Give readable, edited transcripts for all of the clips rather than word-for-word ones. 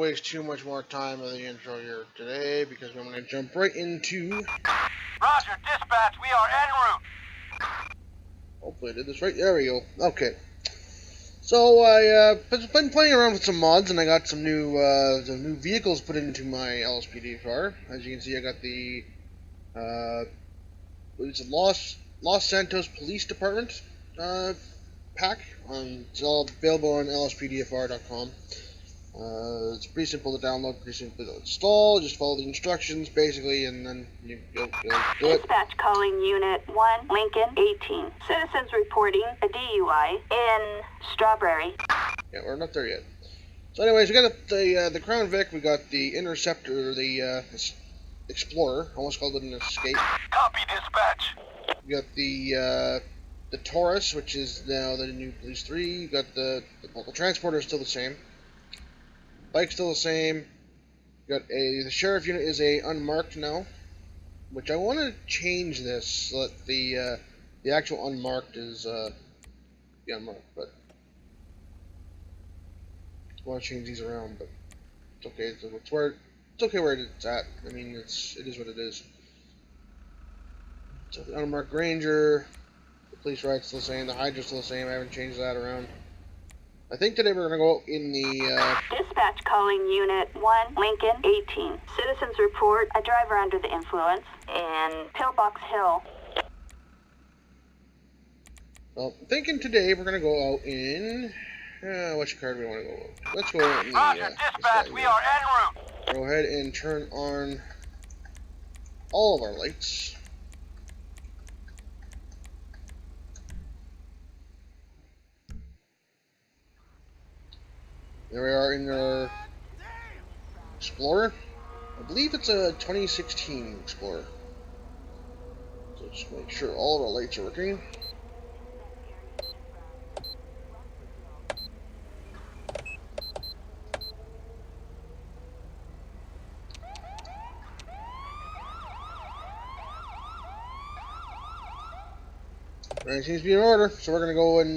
waste too much more time of the intro here today because I'm going to jump right into... Roger, dispatch, we are en route. Hopefully I did this right. There we go. Okay. So I've been playing around with some mods, and I got some new vehicles put into my LSPDFR. As you can see, I got the it's a Los Santos Police Department pack. It's all available on LSPDFR.com. It's pretty simple to download, pretty simple to install. Just follow the instructions, basically, and then you go do it. Dispatch calling Unit 1, Lincoln 18. Citizens reporting a DUI in Strawberry. Yeah, we're not there yet. So anyways, we got the Crown Vic, we got the Interceptor, the Explorer, almost called it an Escape. Copy, dispatch. We got the Taurus, which is now the new Police 3. You got the Transporter is still the same. Bike's still the same. You got the Sheriff unit is a unmarked now, which I want to change this so that the actual unmarked is unmarked, but I want to change these around, but it's okay. It's okay where it's at. I mean, it is what it is. So the unmarked Ranger, the Police Ride's still the same, the Hydra's still the same. I haven't changed that around. I think today we're going to go in the... Dispatch calling Unit 1, Lincoln 18. Citizens report a driver under the influence in Pillbox Hill. Well, I'm thinking today we're going to go out in... which car do we want to go with? Let's go out in the... Roger, dispatch, we are en route. Go ahead and turn on all of our lights. There we are in our Explorer. I believe it's a 2016 Explorer. So just make sure all of our lights are working. Everything seems to be in order, so we're gonna go and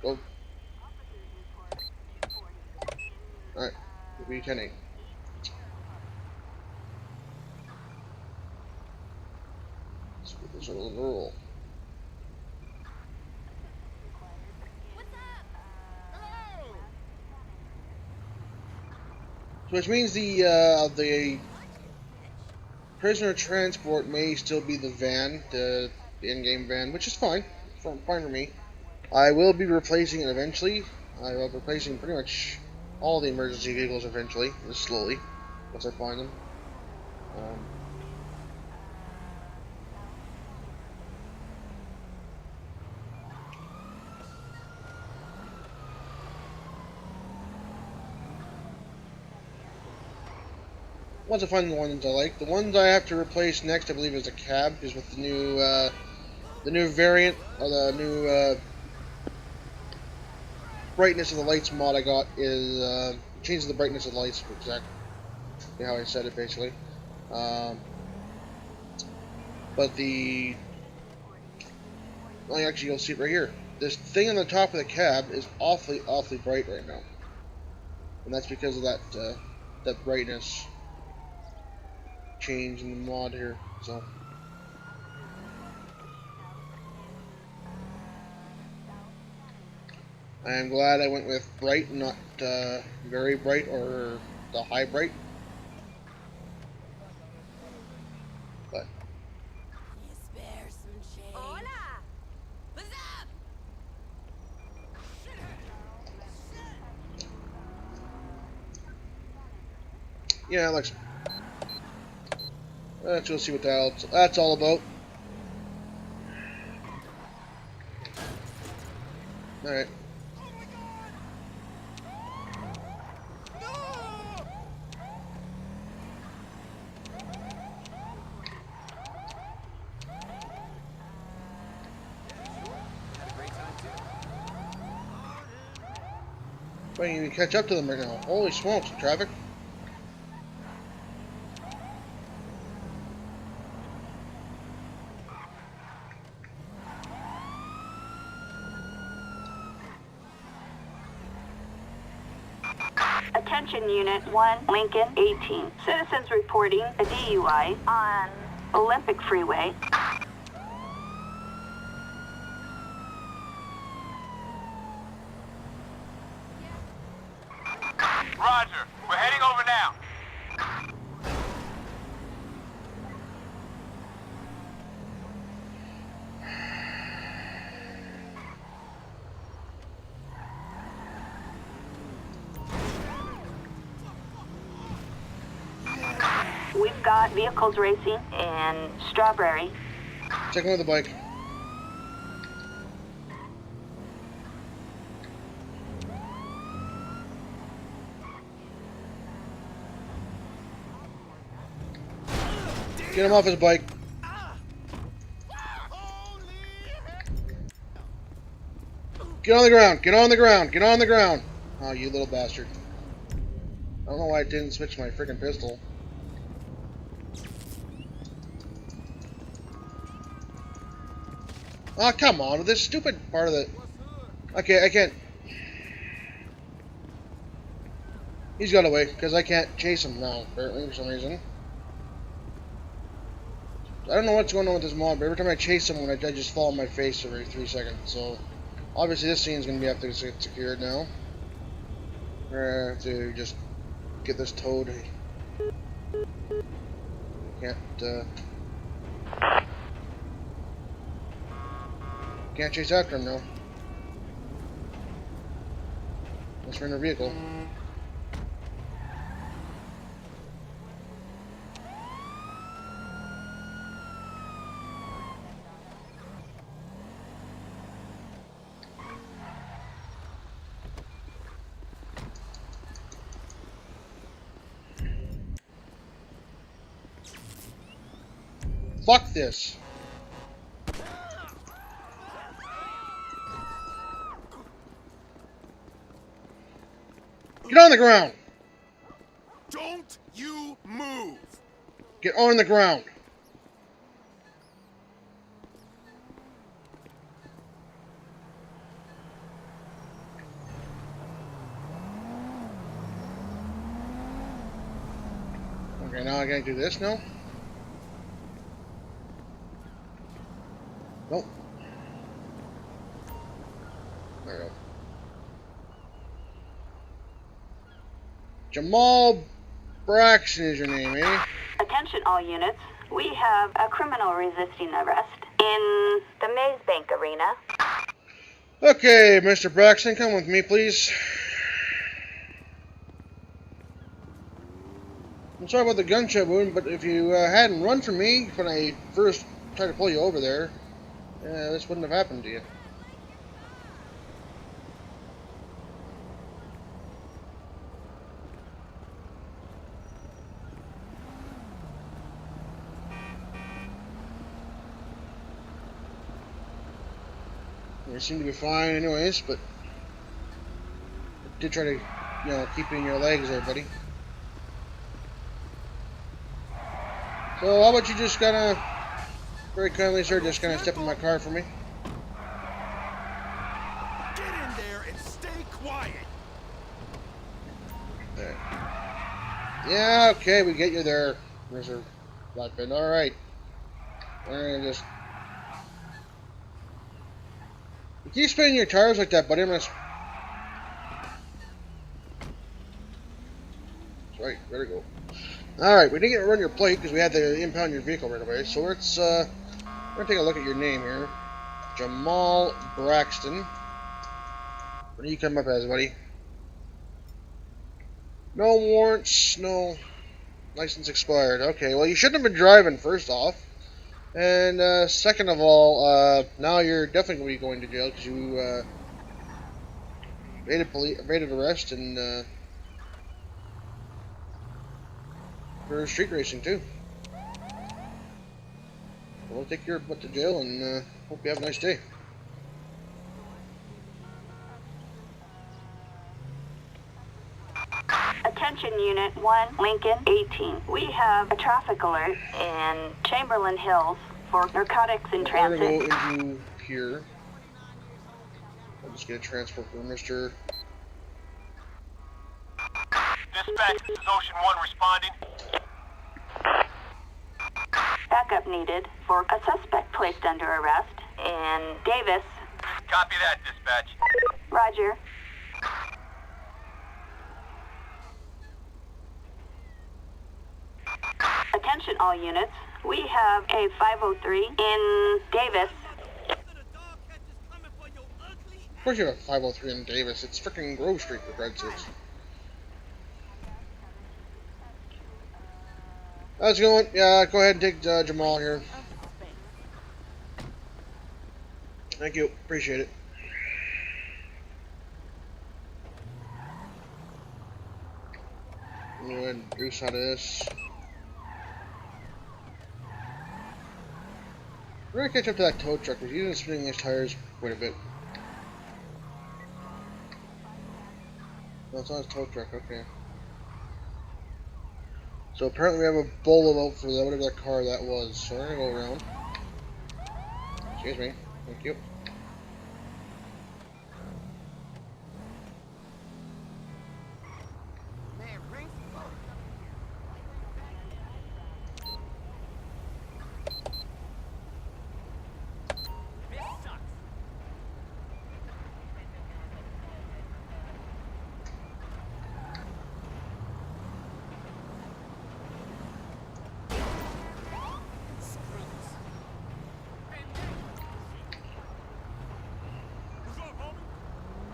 go. Alright, we'll be 10-8. Let's get this on the roll. So which means the prisoner transport may still be the van, the in-game van, which is fine. It's fine for me. I will be replacing it eventually. I will be replacing pretty much all the emergency vehicles eventually, just slowly, once I find them. Once I find the ones I like, the ones I have to replace next, I believe, is a cab, because with the new variant, or the new brightness of the lights mod I got is changes the brightness of the lights, for exactly how I said it, basically. But actually, you'll see it right here. This thing on the top of the cab is awfully bright right now, and that's because of that brightness change in the mod here. So. I am glad I went with bright, not very bright or the high bright. But yeah, let's go see what that's all about. All right. I can't even catch up to them right now. Holy smokes, traffic. Attention Unit 1, Lincoln 18. Citizens reporting a DUI on Olympic Freeway. Roger. We're heading over now. We've got vehicles racing in Strawberry. Check him with the bike. Get him off his bike. Get on the ground. Get on the ground. Get on the ground. Oh, you little bastard. I don't know why I didn't switch my freaking pistol. Oh, come on. With this stupid part of the... Okay, I can't... He's got away, because I can't chase him now, apparently, for some reason. I don't know what's going on with this mod, but every time I chase someone, I just fall on my face every 3 seconds. So, obviously, this scene's going to have to get secured now. We're going to have to just get this towed. Can't chase after him now. Unless we're in a vehicle. Fuck this. Get on the ground. Don't you move. Get on the ground. Okay, now I gotta do this now? Nope. There we go. Jamal Braxton is your name, eh? Attention all units. We have a criminal resisting arrest in the Maze Bank Arena. Okay, Mr. Braxton, come with me, please. I'm sorry about the gunshot wound, but if you hadn't run from me when I first tried to pull you over there, this wouldn't have happened to you. You seem to be fine anyways, but I did try to, keep you in your legs there, buddy. So how about you just very kindly, sir, just step in my car for me? Get in there and stay quiet. There. Yeah, okay, we get you there, Mr. Blackfin. Alright. We're gonna just... You keep spinning your tires like that, buddy. I'm gonna... That's right, there we go. Alright, we didn't get to run your plate because we had to impound your vehicle right away. So let's, we're gonna take a look at your name here. Jamal Braxton. What do you come up as, buddy? No warrants, no license expired. Okay, well, you shouldn't have been driving, first off. And second of all, now you're definitely going to jail because you evaded arrest and for street racing too. We'll take your butt to jail and hope you have a nice day. Attention Unit 1, Lincoln 18. We have a traffic alert in Chamberlain Hills for narcotics in transit. We're going to go into here. I'll just get a transport for Mr. Dispatch, this is Ocean 1 responding. Backup needed for a suspect placed under arrest in Davis. Copy that, dispatch. Roger. Attention all units. We have a 503 in Davis. Of course you have a 503 in Davis. It's freaking Grove Street, for God's sakes. How's it going? Yeah, go ahead and take Jamal here. Thank you. Appreciate it. I'm going to go ahead and reduce out of this. We're going to catch up to that tow truck, because he's been spinning his tires quite a bit. No, it's not his tow truck, okay. So apparently we have a bolo out for whatever that car that was. So we're going to go around. Excuse me. Thank you.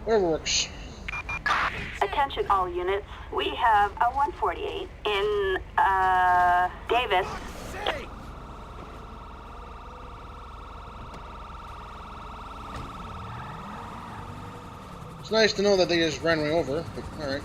Whatever works. Attention all units. We have a 148 in Davis. It's nice to know that they just ran me over, but alright.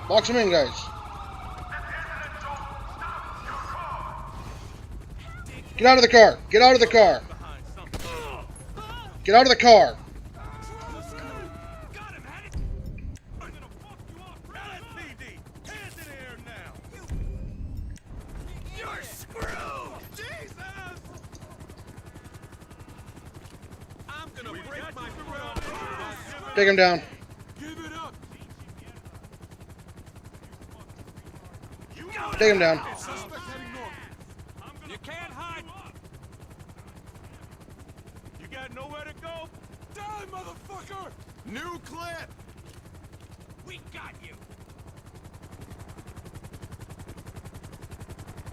Box them in, guys. Get out of the car. Get out of the car. Get out of the car. LSPD, hands in the air now. You're screwed. Jesus. I'm gonna break my throat. Take him down. Give it up. Take him down. Suspect heading north. You can't hide. You got nowhere to go? Die, motherfucker! New clip! We got you!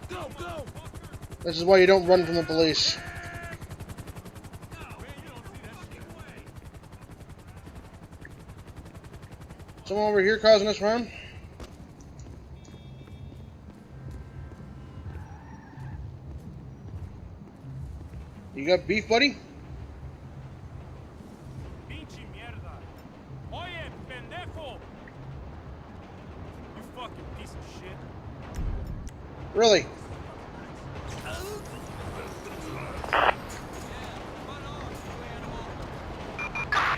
Go, go! This is why you don't run from the police. Someone over here causing us harm? You got beef, buddy? Pinche mierda. Oye, pendejo! You fucking piece of shit. Really?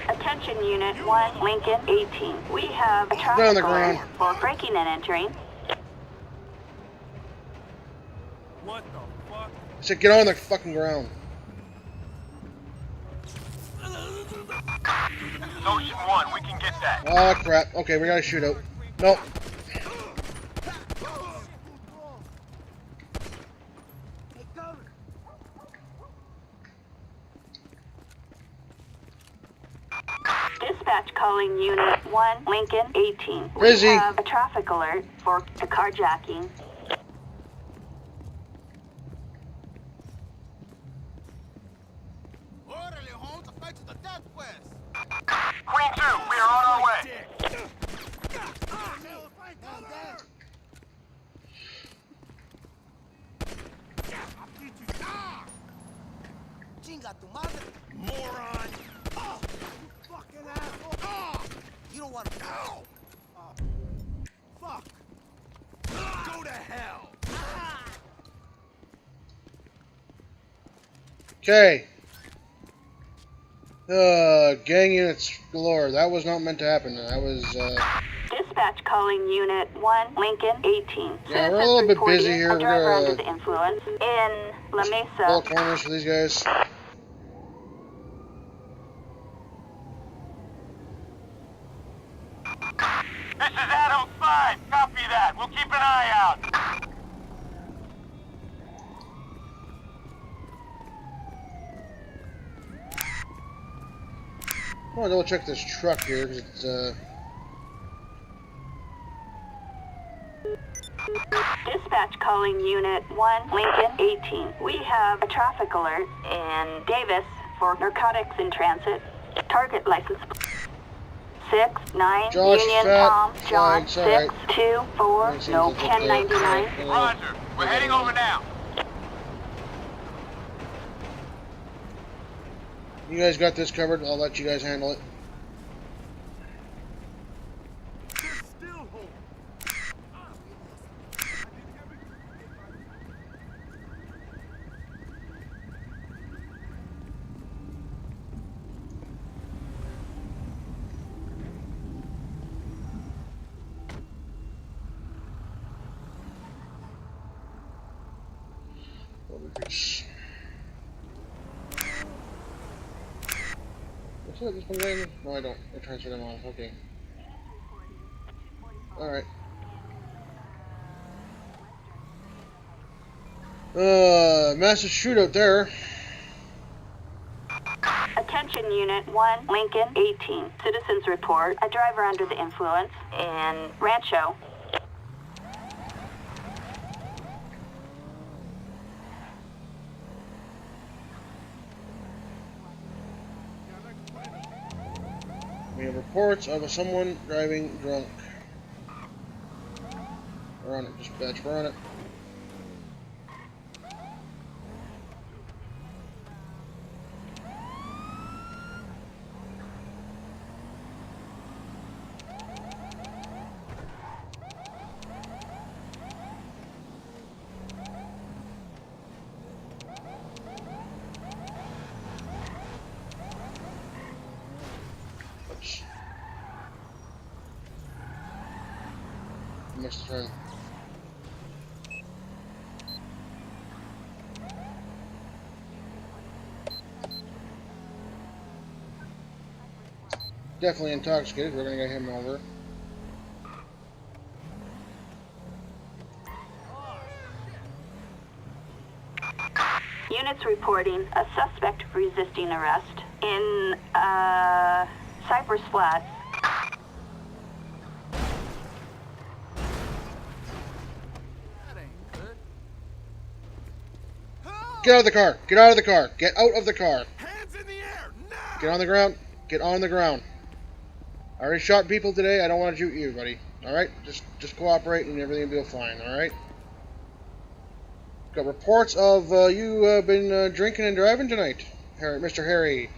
Attention Unit 1, Lincoln 18. We have a Get on traffic the ground. alert for breaking and entering. What the fuck? I said get on the fucking ground. It's Ocean 1, we can get that. Oh crap. Okay, we got a shootout. Nope. Dispatch calling Unit 1, Lincoln 18. We Rizzy. have a traffic alert for a carjacking. Orderly, Holmes, a fight to the death, West! Queen 2, we are on our way. Chinga tu madre! Moron! Oh, you fucking asshole! Oh, you don't want to know! Oh, fuck! Go to hell! Okay. Gang units galore. That was not meant to happen. That was, Dispatch calling Unit 1, Lincoln 18. Yeah, we're a little bit busy Reporting here. a We're driver under gonna the influence in La pull Mesa. corners for these guys. This is Adam 5. Copy that. We'll keep an eye out. I want to double check this truck here because it's Dispatch calling Unit 1, Lincoln 18. We have a traffic alert in Davis for narcotics in transit. Target license 6-9 Josh, Union fat, Tom John flags, alright. 624 Seems no legit there. 1099. Roger. We're heading over now. You guys got this covered. I'll let you guys handle it. Still hold. What's that? This one going? No, I don't. I transferred them off. Okay. Alright. Massive shootout there. Attention Unit 1, Lincoln 18. Citizens report a driver under the influence in Rancho. We have reports of someone driving drunk. We're on it, dispatch. We're on it. Oops. Must turn. Definitely intoxicated. We're gonna get him over. Units reporting a suspect resisting arrest in Cypress Flats. That ain't good. Get out of the car! Get out of the car! Get out of the car! Hands in the air now! Get on the ground! Get on the ground! I already shot people today. I don't want to shoot you, buddy. Alright? Just cooperate and everything will be fine, alright? Got reports of you been drinking and driving tonight, Mr. Harry.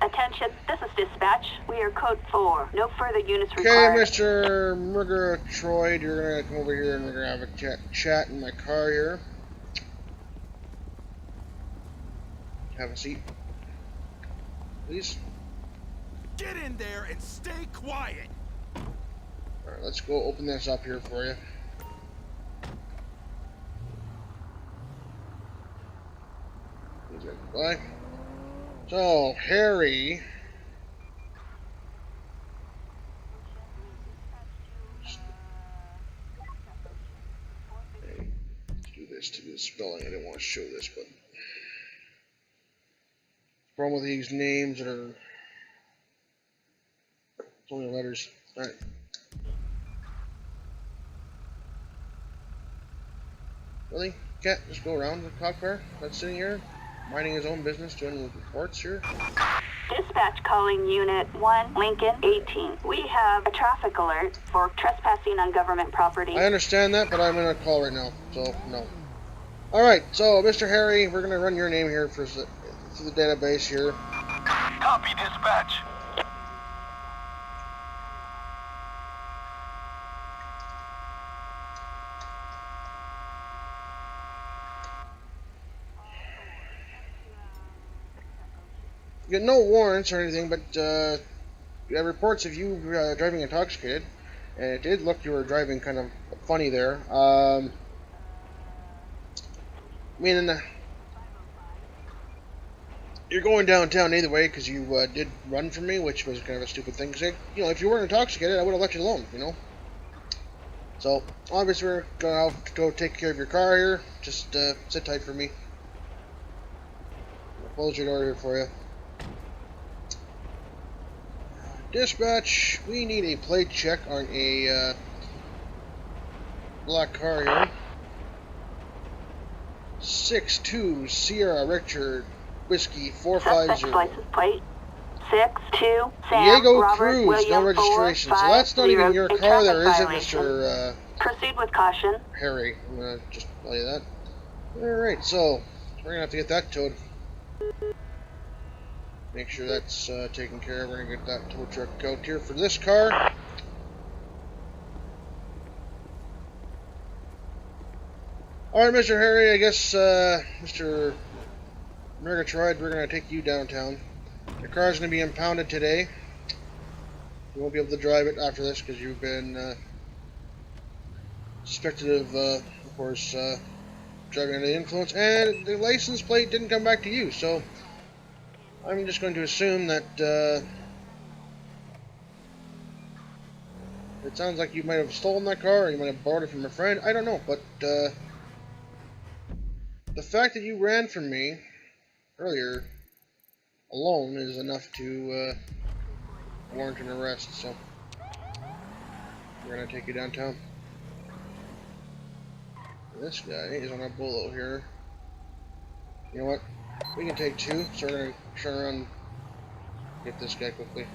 Attention, this is dispatch. We are code 4. No further units Okay, required. Mr. Murgatroyd, you're gonna come over here and we're gonna have a chat in my car here. Have a seat, please. Get in there and stay quiet. Alright, let's go open this up here for you. Bye. So, Harry. Let's do this to the spelling. I didn't want to show this, but. The problem with these names that are. It's only letters. Alright. Really? Can't just go around the cop car that's sitting here, minding his own business, doing reports here? Dispatch calling Unit 1, Lincoln 18. We have a traffic alert for trespassing on government property. I understand that, but I'm in a call right now, so no. Alright, so Mr. Harry, we're going to run your name here through the database here. Copy, dispatch. You got no warrants or anything, but you have reports of you driving intoxicated, and it did look you were driving kind of funny there. I mean, you're going downtown either way because you did run from me, which was kind of a stupid thing. Because if you weren't intoxicated, I would have let you alone. So obviously we're gonna have to go take care of your car here. Just sit tight for me. I'll close your door here for you. Dispatch, we need a plate check on a black car here. 6-2 Sierra Richard Whiskey Suspect's 450. license plate. 6-2 Sam Diego Robert Cruz, William no registration. 450. So that's not even your A car traffic there, is it, violation. Mr. Proceed with caution. Harry? I'm gonna just tell you that. Alright, so we're gonna have to get that towed. Make sure that's taken care of. We're gonna get that tow truck out here for this car. Alright, Mr. Harry, I guess, Mr. Murgatroyd, we're gonna take you downtown. Your car's gonna be impounded today. You won't be able to drive it after this because you've been suspected of course, driving under the influence, and the license plate didn't come back to you, so I'm just going to assume that it sounds like you might have stolen that car, or you might have borrowed it from a friend. I don't know, but the fact that you ran from me earlier alone is enough to warrant an arrest, so we're going to take you downtown. This guy is on a bolo here. You know what? We can take two, so we're going to turn around and get this guy quickly.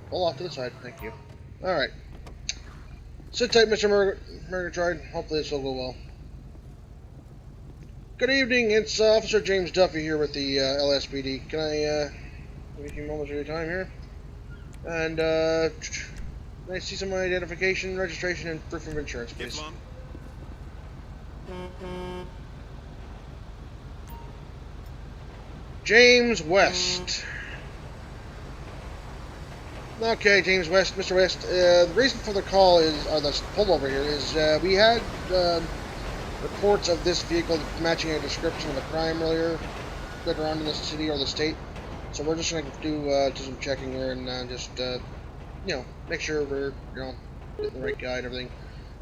Pull off to the side, thank you. Alright. Sit tight, Mr. Murgatroyd. Hopefully this will go well. Good evening, it's Officer James Duffy here with the LSPD. Can I give a few moments of your time here? And can I see some identification, registration, and proof of insurance, please? James West. Okay, James West, Mr. West. The reason for the call is, or the pullover here, is we had reports of this vehicle matching a description of a crime earlier, been around in the city or the state. So we're just going to do some checking here and just, make sure we're, getting the right guy and everything.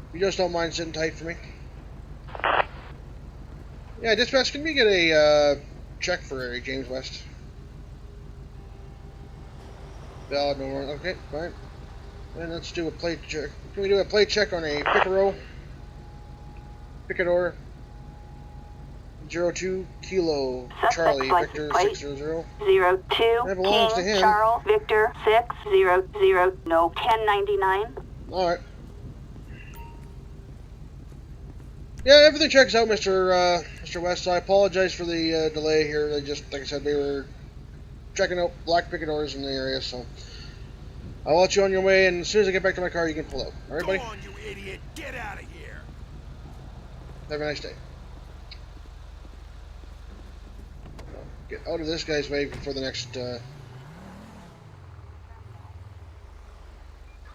If you just don't mind sitting tight for me. Yeah, dispatch, can we get a check for James West? Valid, no warrant. Okay, fine. And let's do a plate check. Can we do a plate check on a Picador 02 Kilo Charlie Victor 600? 02 That belongs King to him. Charles Victor 600 no 1099. Alright. Yeah, everything checks out, Mr. West. I apologize for the delay here. Like I said, we were checking out black picadors in the area, so I'll let you on your way, and as soon as I get back to my car, you can pull out. Alright, buddy? Go on, you idiot! Get out of here! Have a nice day. Get out of this guy's way before the next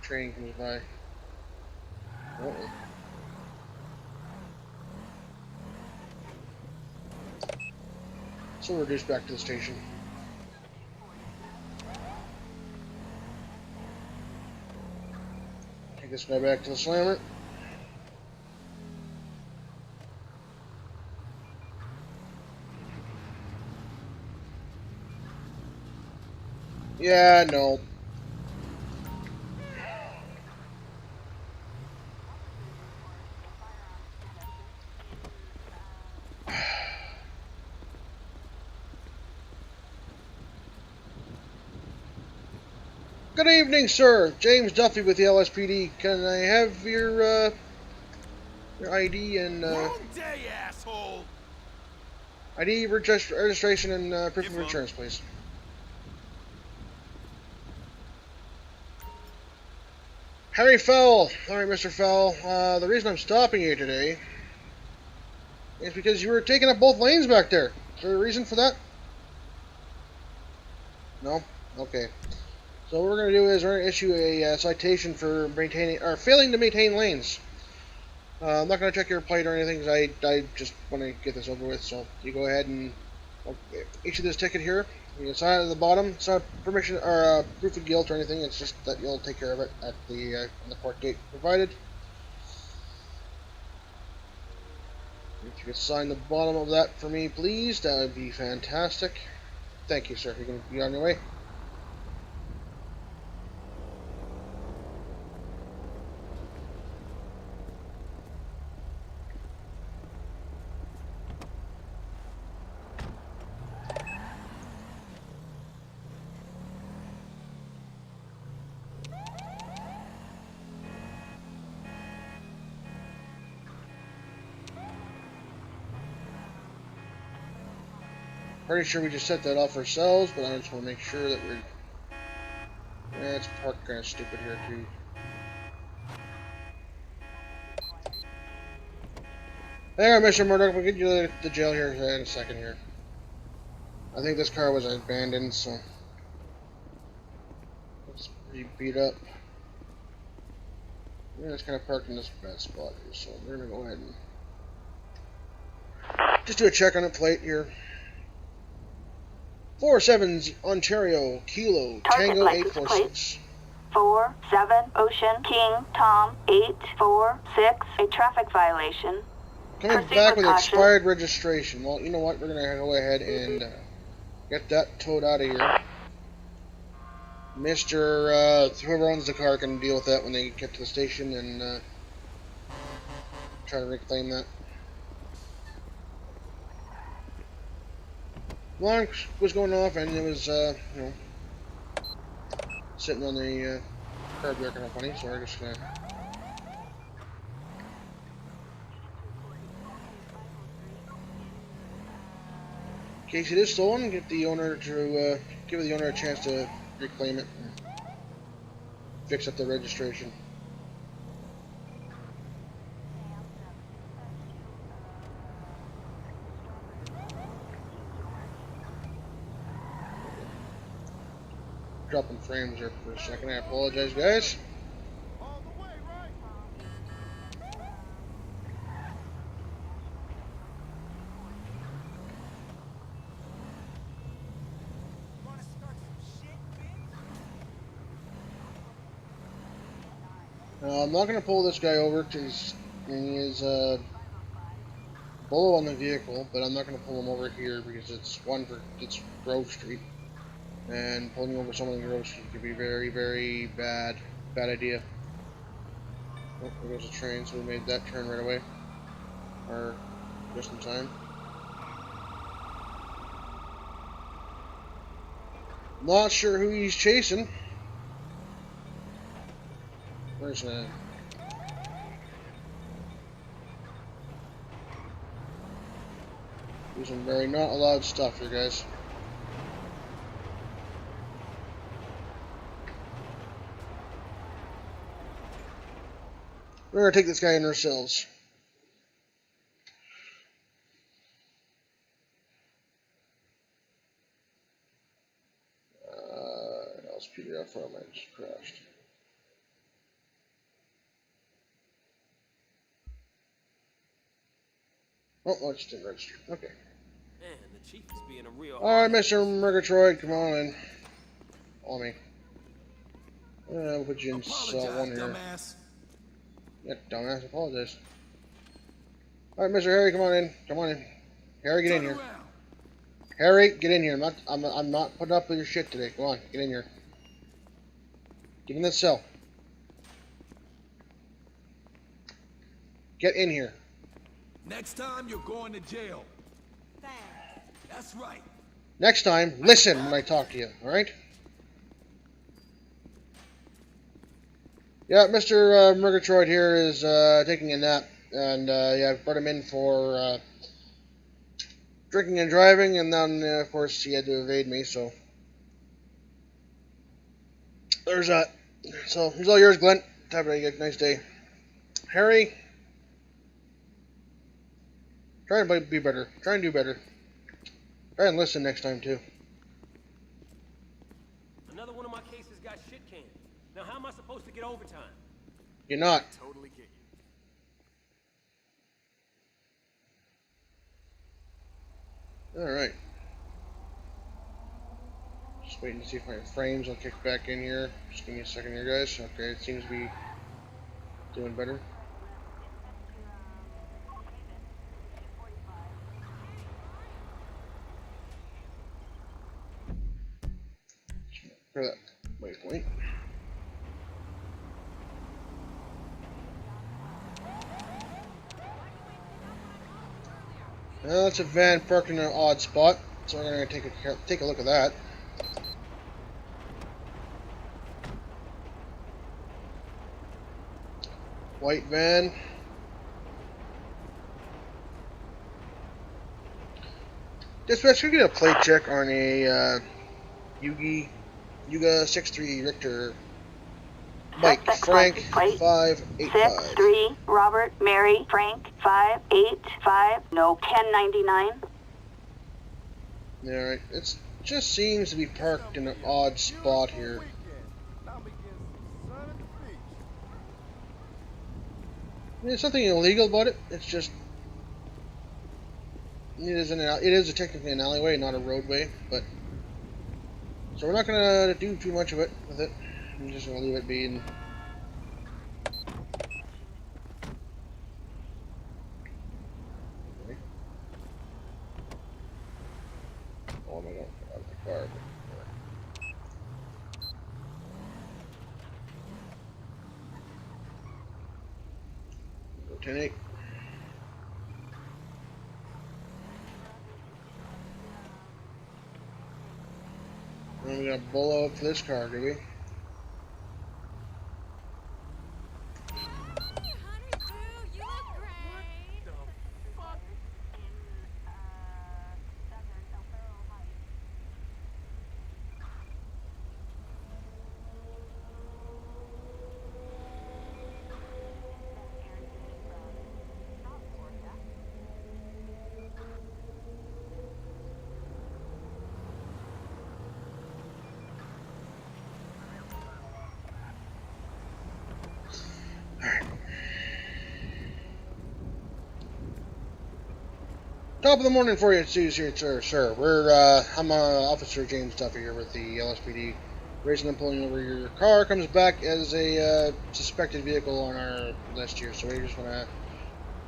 train comes by. Uh-oh. So we'll reduce back to the station. Take this guy back to the slammer. Yeah, no. Good evening, sir. James Duffy with the LSPD. Can I have your ID and Wrong day, asshole! ID, registration, and proof of insurance, please? Harry Fell. Alright, Mr. Fell. The reason I'm stopping you today It's because you were taking up both lanes back there. Is there a reason for that? No? Okay. So what we're going to do is we're going to issue a citation for maintaining or failing to maintain lanes. I'm not going to check your plate or anything because I just want to get this over with. So you go ahead and issue this ticket here. You can sign it at the bottom. It's not permission or proof of guilt or anything. It's just that you'll take care of it at the on the court date provided. If you could sign the bottom of that for me, please, that would be fantastic. Thank you, sir. You're going to be on your way. Pretty sure we just set that off ourselves, but I just want to make sure that we're... Yeah, it's parked kind of stupid here, too. Hang on, Mr. Murdoch, we'll get you to the jail here in a second here. I think this car was abandoned, so... It's pretty beat up. Yeah, it's kind of parked in this bad spot here, so we're going to go ahead and... just do a check on the plate here. 47's Ontario, Kilo, Tango 846. 47 Ocean King Tom 846. A traffic violation. Coming Proceed back with with caution. expired registration. Well, you know what? We're going to go ahead and get that towed out of here. Mr. Whoever owns the car can deal with that when they get to the station and try to reclaim that. Alarm was going off and it was, you know, sitting on the curb there kind of funny, so we're just going to... In case it is stolen, get the owner to give the owner a chance to reclaim it and fix up the registration. Dropping frames there for a second. I apologize, guys. All the way, right? Wanna start some shit, bitch? I'm not going to pull this guy over because he is below on the vehicle, but I'm not going to pull him over here because it's it's Grove Street, and pulling over someone in Grove Street could be very, very bad idea. Oh, there goes a train, so we made that turn right away, or just in time. Not sure who he's chasing. Where's that? Do some very not allowed stuff here, guys. We're gonna take this guy in ourselves. LSPDFR might just crashed. Oh, it's didn't register. Okay. Man, the chief is being a real. Alright, Mr. Murgatroyd, come on in. Follow me. We'll put you in cell 1 here. Dumbass. Yeah, dumbass, apologize. Alright, Mr. Harry, come on in. Come on in. Harry, get in here. Around. Harry, get in here. I'm not putting up with your shit today. Go on, get in here. Get in the cell. Get in here. Next time you're going to jail. That's right. Next time, listen when I talk to you, alright? Yeah, Mr. Murgatroyd here is taking a nap, and yeah, I brought him in for drinking and driving, and then, of course, he had to evade me, so there's that. So, he's all yours, Glenn. Have a nice day. Harry, Try and be better. Try and do better. Try and listen next time too. Another one of my cases got shit canned. Now how am I supposed to get overtime? You're not. Totally get you. Alright. Just waiting to see if my frames will kick back in here. Just give me a second here, guys. Okay, it seems to be doing better. For that waypoint. Well, that's a van parked in an odd spot, so we're gonna take a look at that. White van. Dispatch, we get a plate check on a Yuga 63 Richter Mike Suspect Frank license plate 585. 6-3 Robert Mary Frank 585. No 1099. Yeah, right. It just seems to be parked in an odd spot here. I mean, there's nothing illegal about it. It's just it is technically an alleyway, not a roadway. But so we're not gonna do too much of it with it. I'm just gonna leave it being. Okay. Oh my god! Out of the car. Go 10-8. And we got blow up for this car, do we? Top of the morning for you, sir. I'm Officer James Duffy here with the LSPD. Raising and pulling over your car comes back as a suspected vehicle on our list here. So we just want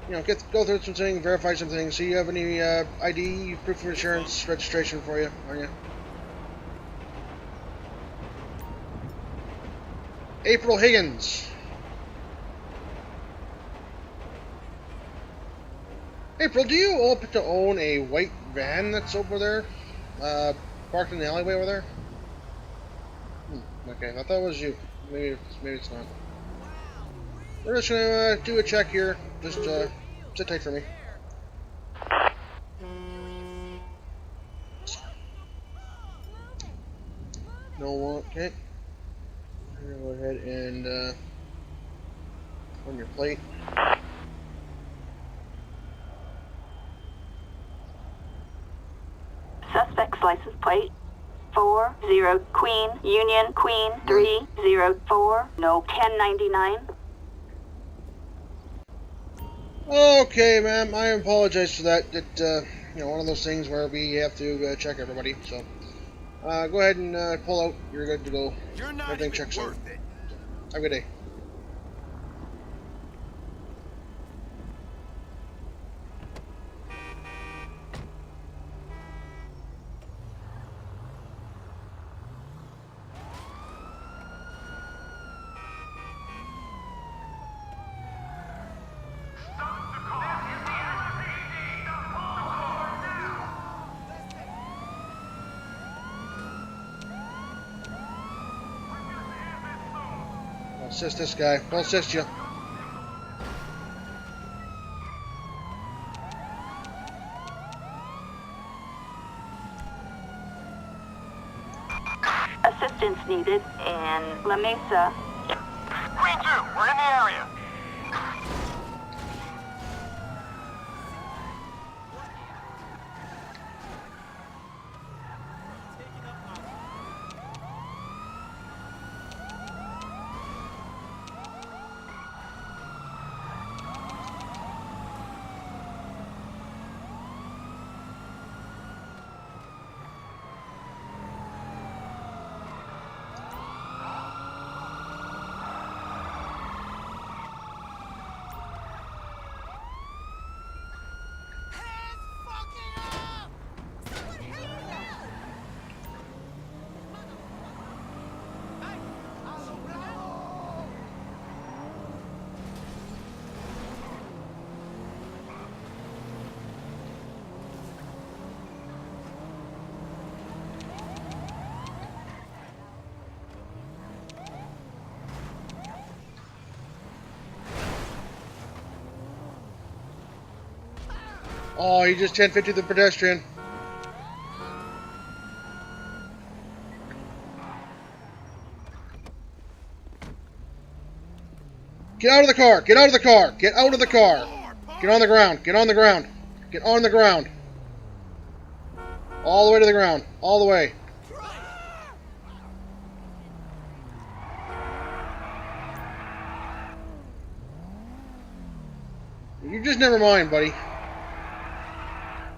to, go through some things, verify some things. So you have any ID, proof of insurance, registration for you, are you? April Higgins. April, do you happen to own a white van that's over there? Parked in the alleyway over there? Okay, I thought it was you. Maybe it's not. We're just gonna do a check here. Just sit tight for me. No one. Okay. I'm gonna go ahead and on your plate. Suspect's license plate 40 Queen Union Queen 304. No 1099. Okay, ma'am. I apologize for that. One of those things where we have to check everybody. So, go ahead and pull out. You're good to go. You're not Everything even checks out. worth it. Have a good day. Assist this guy. We'll assist you. Assistance needed in La Mesa. Green 2, we're in the area. Oh, he just 1050 the pedestrian. Get out of the car! Get out of the car! Get out of the car! Get on the ground! Get on the ground! Get on the ground! All the way to the ground. All the way. You just never mind, buddy.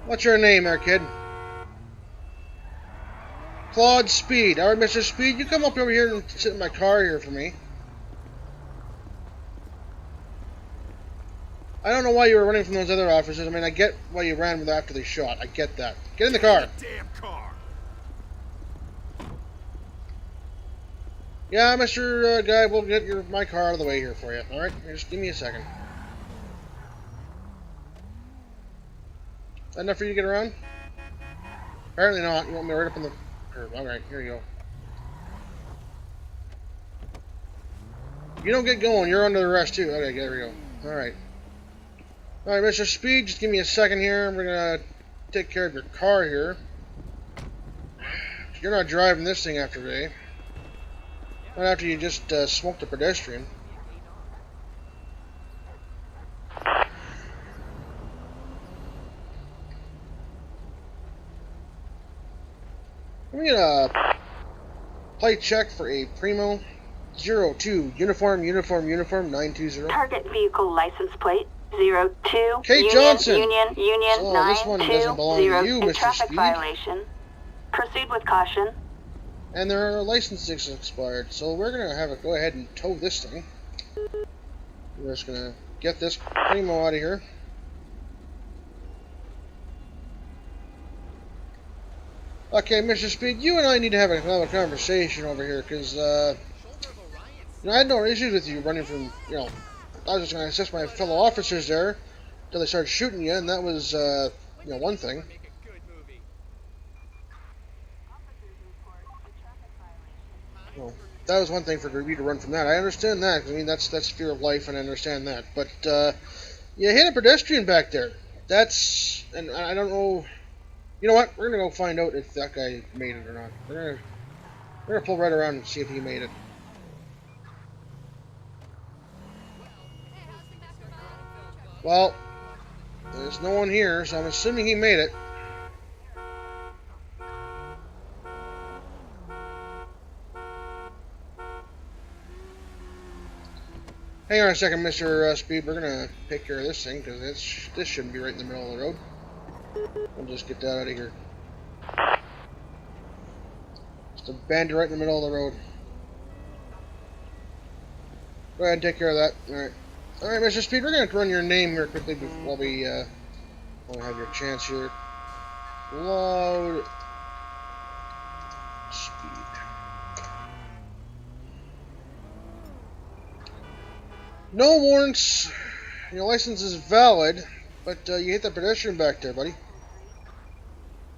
What's your name there, kid? Claude Speed. Alright, Mr. Speed, you come up over here and sit in my car here for me. I don't know why you were running from those other officers. I mean, I get why you ran after they shot. I get that. Get in the car. Damn car. Yeah, Mr. Guy, we'll get my car out of the way here for you. Alright? Just give me a second. Is that enough for you to get around? Apparently not. You want me right up in the curb. Alright, here you go. You don't get going. You're under arrest, too. Okay, there we go. Alright. Alright, Mr. Speed, just give me a second here. We're going to take care of your car here. You're not driving this thing after today. Not after you just smoked a pedestrian. Let me get a plate check for a Primo 02 Uniform 920. Target vehicle license plate 02 Kate Union, Johnson. Union So this one doesn't belong to 920 you, in Mr. traffic Speed. violation. Proceed with caution. And their license is expired, so we're gonna have to go ahead and tow this thing. We're just gonna get this Primo out of here. Okay, Mr. Speed, you and I need to have another conversation over here, because, I had no issues with you running from, I was just going to assist my fellow officers there until they started shooting you, and that was, one thing. Well, that was one thing for you to run from that. I understand that, 'cause, I mean, that's fear of life, and I understand that. But, you hit a pedestrian back there. And I don't know... You know what? We're gonna go find out if that guy made it or not. We're gonna pull right around and see if he made it. Well, there's no one here, so I'm assuming he made it. Hang on a second, Mr. Speed. We're gonna take care of this thing because this shouldn't be right in the middle of the road. We'll just get that out of here. Just abandoned right in the middle of the road. Go ahead and take care of that. Alright. Alright, Mr. Speed, we're going to run your name here quickly while we have your chance here. Load. Speed. No warrants. Your license is valid, but you hit the pedestrian back there, buddy.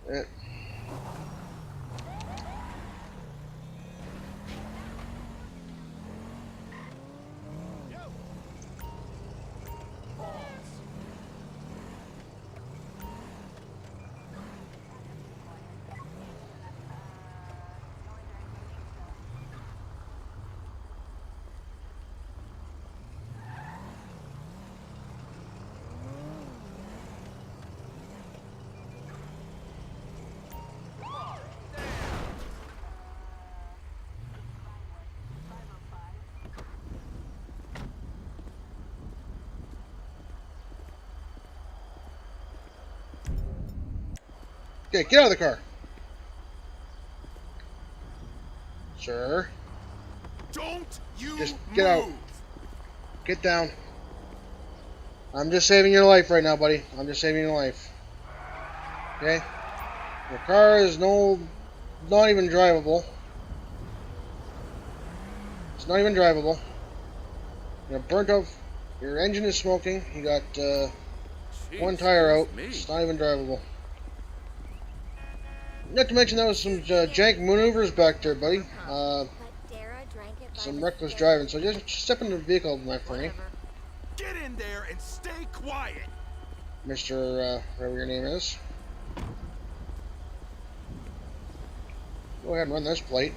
Yeah. Okay, get out of the car. Sir. Don't you Just get move. out. Get down. I'm just saving your life right now, buddy. I'm just saving your life. Okay? Your car is not even drivable. It's not even drivable. You're burnt out. Your engine is smoking. You got one tire out. It's not even drivable. Not to mention that was some jank maneuvers back there, buddy. Some reckless driving. So just step in the vehicle, my friend. Get in there and stay quiet. Mr. Whatever your name is. Go ahead and run this plate.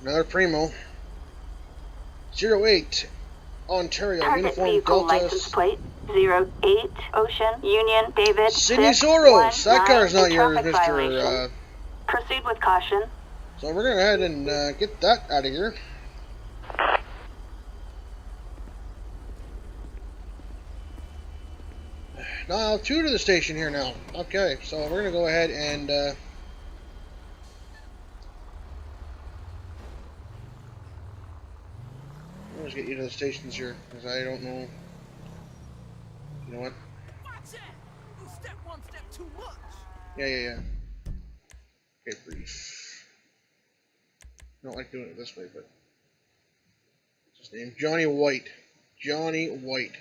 Another Primo. 08 Ontario Target Uniform vehicle Delta. license plate 08 Ocean Union David Sydney 6, Soros. That 1, car's 9, not yours, traffic violation. Mr. Proceed with caution. So we're gonna go ahead and get that out of here. Now, 2 to the station here now. Okay, so we're gonna go ahead and let's get you to the stations here, because I don't know. You know what? Watch it! You step one step too much. Yeah. Okay, brief. I don't like doing it this way, but what's his name? Johnny White. Johnny White.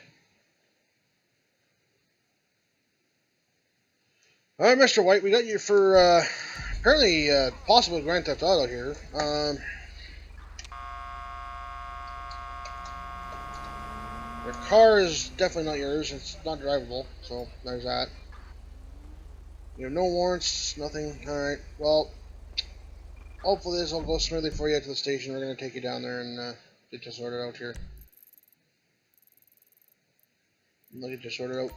All right, Mr. White, we got you for apparently possible Grand Theft Auto here. Your car is definitely not yours. It's not drivable, so there's that. You have no warrants, nothing. All right. Well, hopefully this will go smoothly for you to the station. We're gonna take you down there and get you sorted out here. We'll get you sorted out.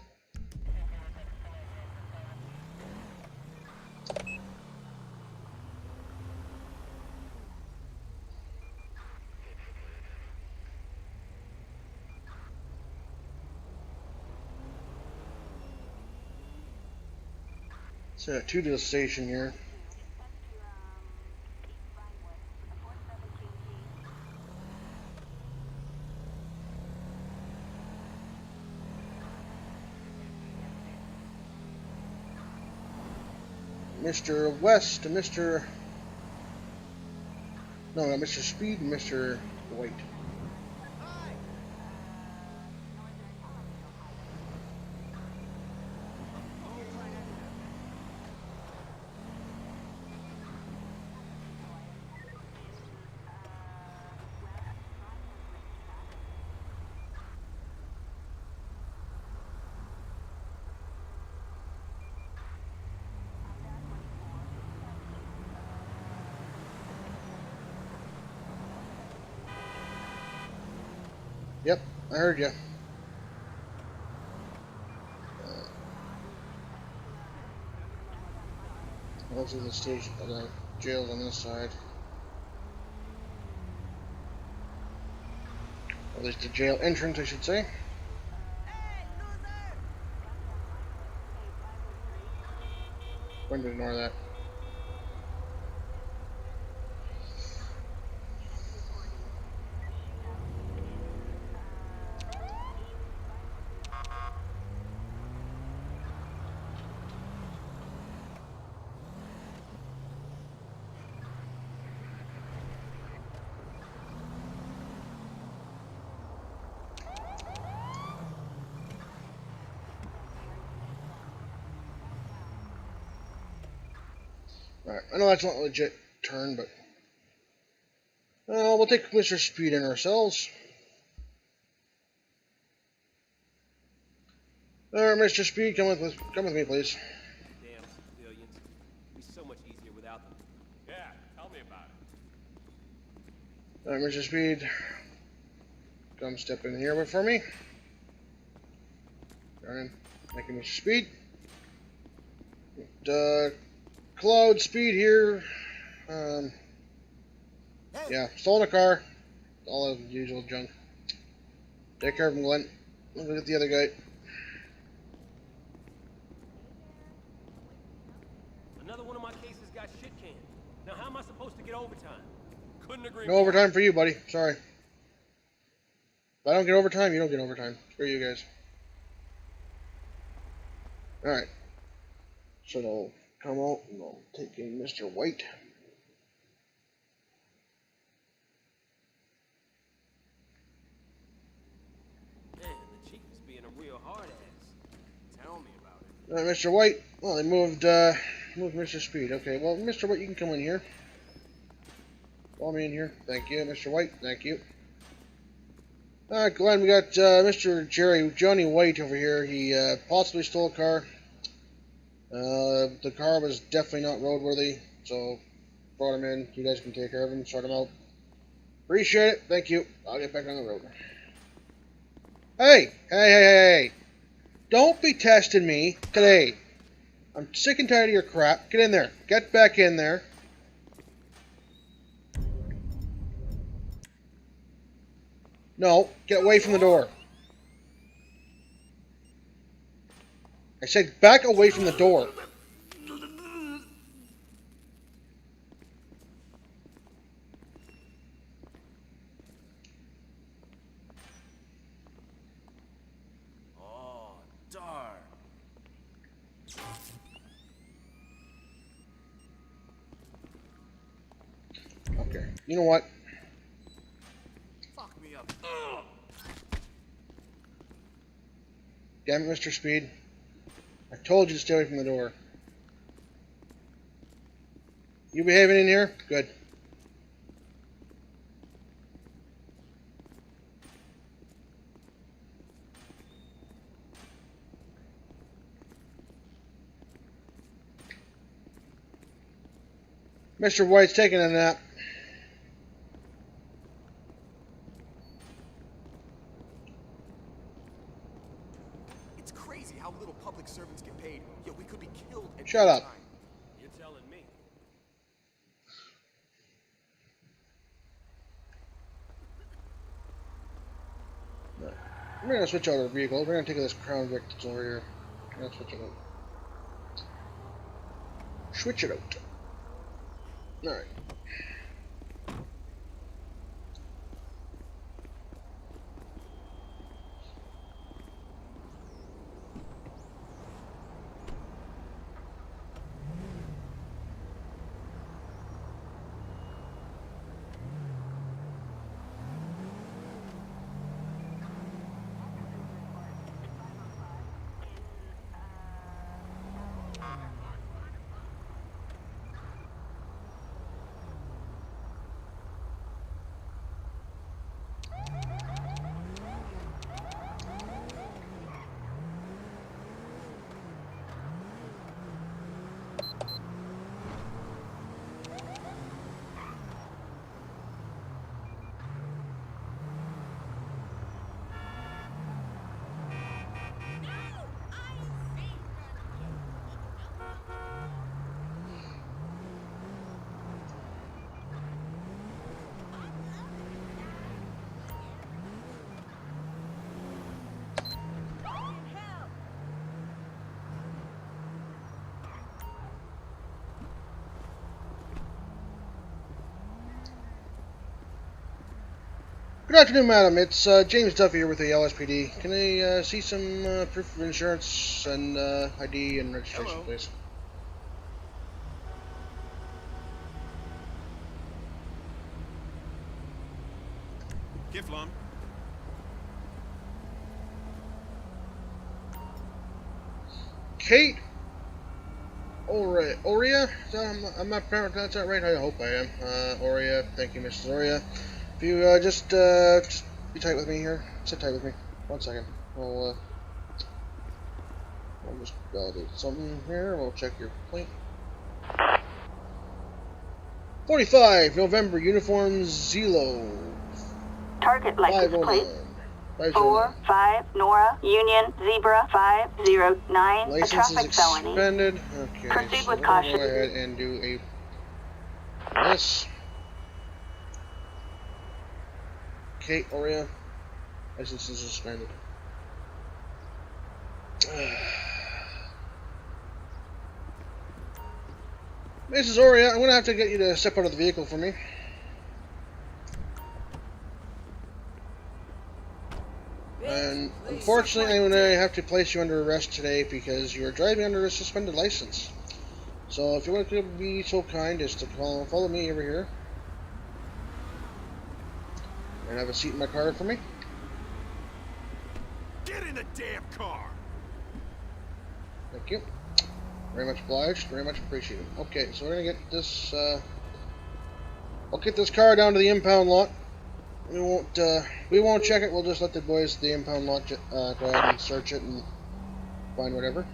So 2 to the station here. Mr. West to Mr. No, Mr. Speed and Mr. White. Yep, I heard you. Those are the station, the jails on this side. Or at least the jail entrance, I should say. I'm going to ignore that. Alright, I know that's not a legit turn, but we'll take Mr. Speed in ourselves. Alright, Mr. Speed, come with me, please. Damn civilians. It'd be so much easier without them. Yeah, tell me about it. Alright, Mr. Speed, come step in here for me. Alright, thank you, Mr. Speed. Cloud Speed here. Yeah, stolen a car. All the usual junk. Take care of him, Glenn. Look at the other guy. Another one of my cases got shit canned. Now how am I supposed to get overtime? Couldn't agree No more. overtime for you, buddy. Sorry. If I don't get overtime, you don't get overtime. Screw you guys. Alright. So they'll come out and they'll take in Mr. White. Man, the chief is being a real hard ass. Tell me about it. Alright, Mr. White. Well, they moved Mr. Speed. Okay, well, Mr. White, you can come in here. Follow me in here. Thank you, Mr. White. Thank you. Alright, Glenn, we got Mr. Johnny White over here. He possibly stole a car. The car was definitely not roadworthy, so brought him in. You guys can take care of him, sort him out. Appreciate it. Thank you. I'll get back on the road. Hey! Don't be testing me today. I'm sick and tired of your crap. Get in there. Get back in there. No, get away from the door. I said back away from the door. Oh, darn. Okay, you know what? Fuck me up. Damn it, Mr. Speed. I told you to stay away from the door. You behaving in here? Good. Mr. White's taking a nap. It's crazy how little public servants get paid, yet we could be killed at Shut any up. time. You're telling me. We're gonna switch out our vehicle. We're gonna take this Crown Vic that's over here. We're gonna switch it out. Switch it out. Alright. Good afternoon, madam. It's James Duffy here with the LSPD. Can I see some proof of insurance and ID and registration, Hello. please? Kiflom. Kate Oria? I'm not pronouncing that right? I hope I am. Oria. Thank you, Mrs. Oria. If you just be tight with me here. Sit tight with me. 1 second. I'll just validate something here. We'll check your plate. 45 November Uniform Zelo. Target license 509. plate 509. 45 Nora Union Zebra 509. A License traffic is felony. suspended. Okay, Proceed so with we're gonna caution. go ahead and do this. Kate Oria. License is suspended. Mrs. Oria, I'm gonna have to get you to step out of the vehicle for me. And unfortunately, I'm gonna have to place you under arrest today because you are driving under a suspended license. So if you want to be so kind as to follow me over here and have a seat in my car for me. Get in the damn car! Thank you. Very much obliged. Very much appreciated. Okay, so we're gonna get this. I'll get this car down to the impound lot. We won't check it. We'll just let the boys at the impound lot go ahead and search it and find whatever.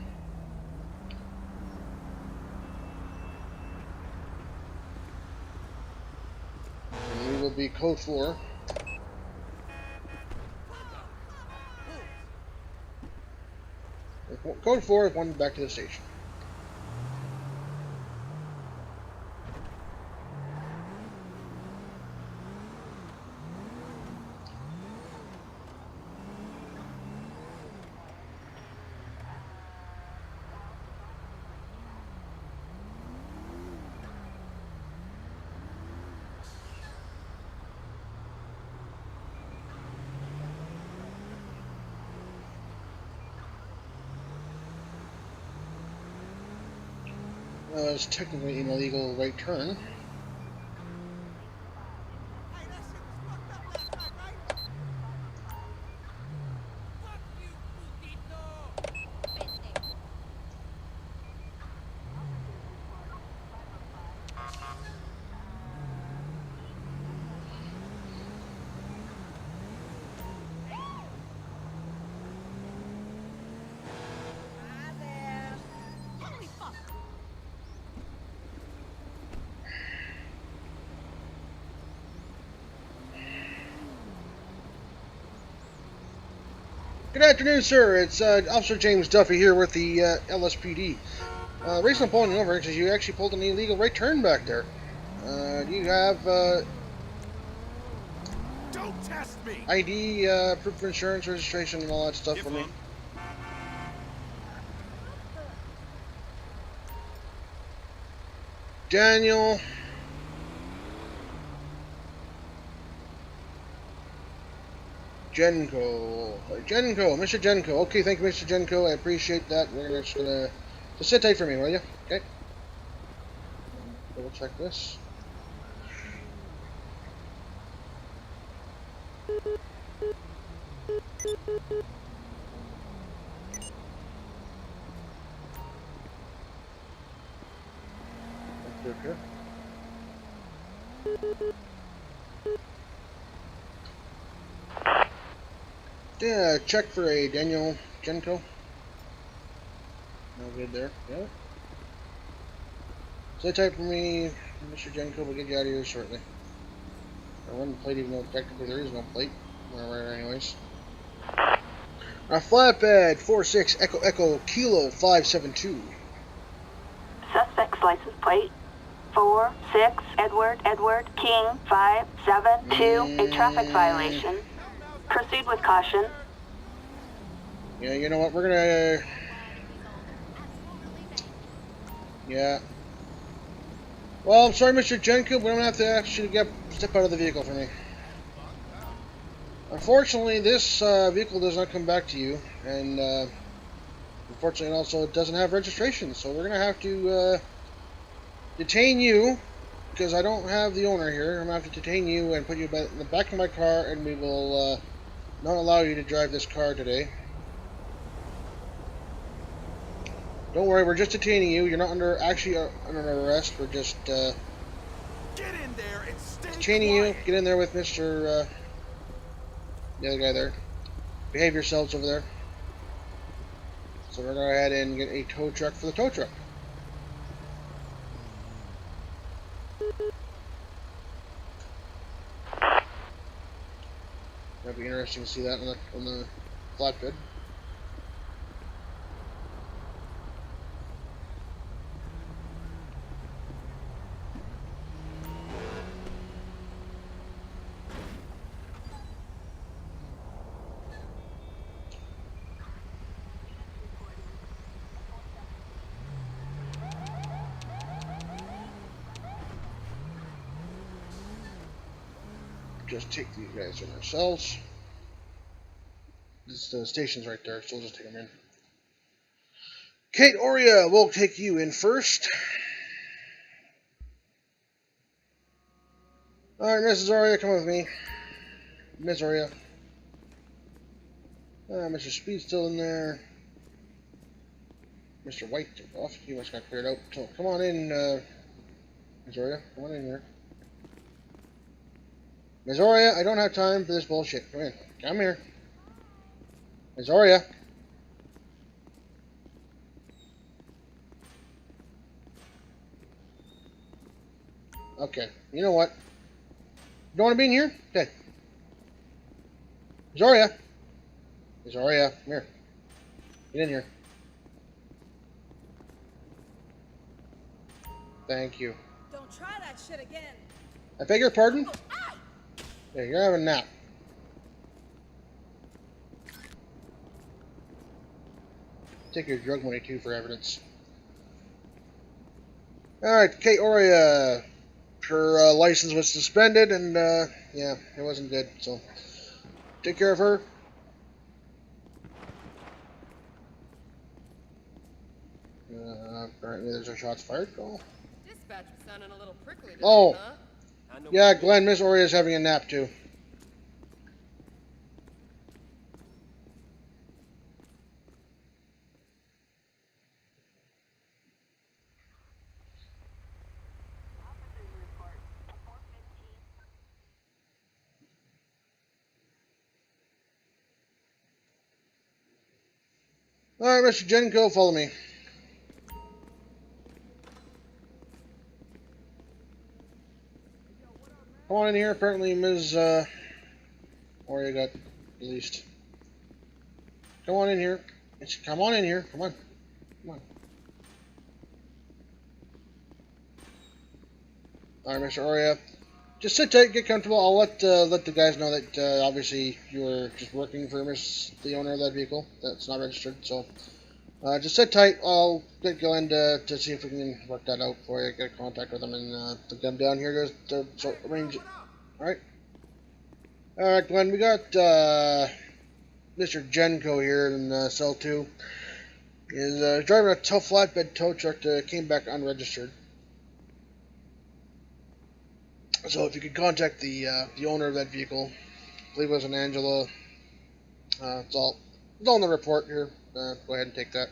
And we will be code 4. Code 4 is one back to the station. It's technically an illegal right turn. Hey, that shit was fucked up last night, right? Fuck you, putito! Hi there. Holy fuck! Good afternoon, sir. It's Officer James Duffy here with the LSPD. Reason I'm pulling you over is you actually pulled an illegal right turn back there. Do you have Don't test me! ID, proof of insurance, registration, and all that stuff Give for me? up. Daniel. Genko. Mr. Genko. Okay, thank you, Mr. Genko. I appreciate that. We're just gonna sit tight for me, will you? Okay. Double check this. Okay. Yeah, check for a Daniel Genko. No good there. Yeah. Sit tight for me, Mr. Genko. We'll get you out of here shortly. I run the plate even though technically there is no plate. Alright, anyways. A flatbed 46 Echo Echo Kilo 572. Suspect's license plate 46 Edward King 572. A traffic violation. Proceed with caution. Yeah, you know what? We're gonna. Yeah. Well, I'm sorry, Mr. Genko, but I'm gonna have to ask you to step out of the vehicle for me. Unfortunately, this vehicle does not come back to you, and unfortunately, also it doesn't have registration. So we're gonna have to detain you because I don't have the owner here. I'm gonna have to detain you and put you in the back of my car, and we will not allow you to drive this car today. Don't worry, we're just detaining you. You're not under arrest. We're just Get in there and stay detaining quiet. you. Get in there with Mr. The other guy there. Behave yourselves over there. So we're going to go ahead and get a tow truck for the tow truck. That'd be interesting to see that on the flatbed. Just take these guys in ourselves. The station's right there, so we'll just take them in. Kate Oria, we'll take you in first. Alright, Mrs. Oria, come with me. Miss Oria. Mr. Speed's still in there. Mr. White took off. He must got cleared out. So come on in, Miss Oria. Come on in here. Ms. Oria, I don't have time for this bullshit. Come in. Come here. Ms. Oria. Okay. You know what? You don't want to be in here? Okay. Ms. Oria. Ms. Oria. Come here. Get in here. Thank you. Don't try that shit again. I beg your pardon? Oh, ah! Yeah, you're having a nap. Take your drug money too for evidence. Alright, Kate Oria. Her license was suspended and yeah, it wasn't good, so take care of her. Apparently there's a shots fired call. Dispatch was sounding a little prickly today, Oh. huh? I know Yeah, what you Glenn, Miss Oria is having a nap too. Alright, Mr. Jenko, follow me. Come on in here. Apparently Ms. Oria got released. Come on in here. Come on in here. Come on. Come on. Alright, Mr. Oria. Just sit tight, get comfortable. I'll let the guys know that obviously you were just working for the owner of that vehicle. That's not registered, so just sit tight. I'll get Glenn to see if we can work that out for you. Get contact with them and come down here to arrange it. Alright. Alright, Glenn, we got Mr. Jenko here in cell 2. He's driving a tow flatbed tow truck that came back unregistered. So if you could contact the owner of that vehicle, I believe it was an Angela. It's all in the report here. Go ahead and take that.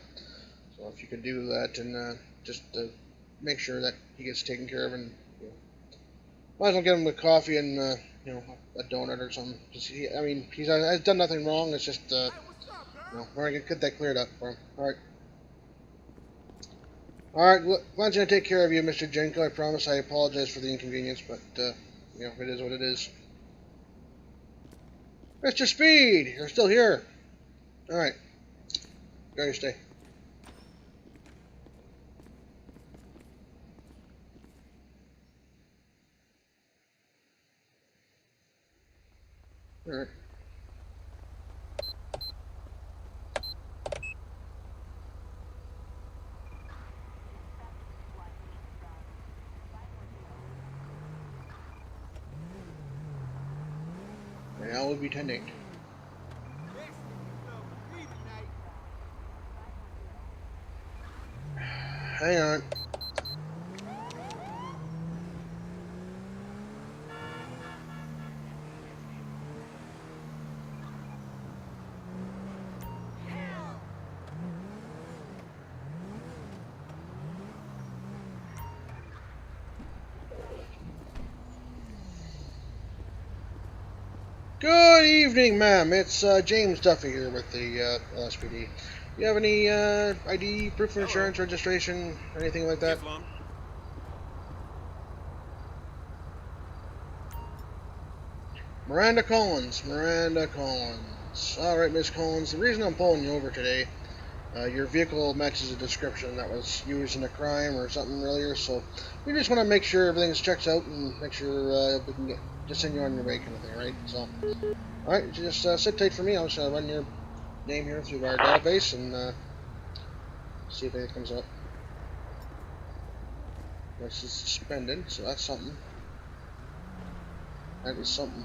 So if you could do that and just make sure that he gets taken care of, and might as well get him a coffee and a donut or something. I mean, he's done nothing wrong. It's just we're gonna get that cleared up for him. All right. Alright, Glenn's gonna take care of you, Mr. Jenko. I promise. I apologize for the inconvenience, but, it is what it is. Mr. Speed! You're still here. Alright. Go your stay. Alright. Now we'll be tending. Hang on. Good evening, ma'am. It's James Duffy here with the LSPD. You have any ID, proof of insurance, registration, anything like that? Miranda Collins. Miranda Collins. Alright, Miss Collins. The reason I'm pulling you over today, your vehicle matches a description that was used in a crime or something earlier, so we just want to make sure everything checks out and make sure we can just send you on your way kind of thing, right? So, alright, just sit tight for me. I'll just run your name here through our database and see if anything comes up. This is suspended, so that's something. That is something.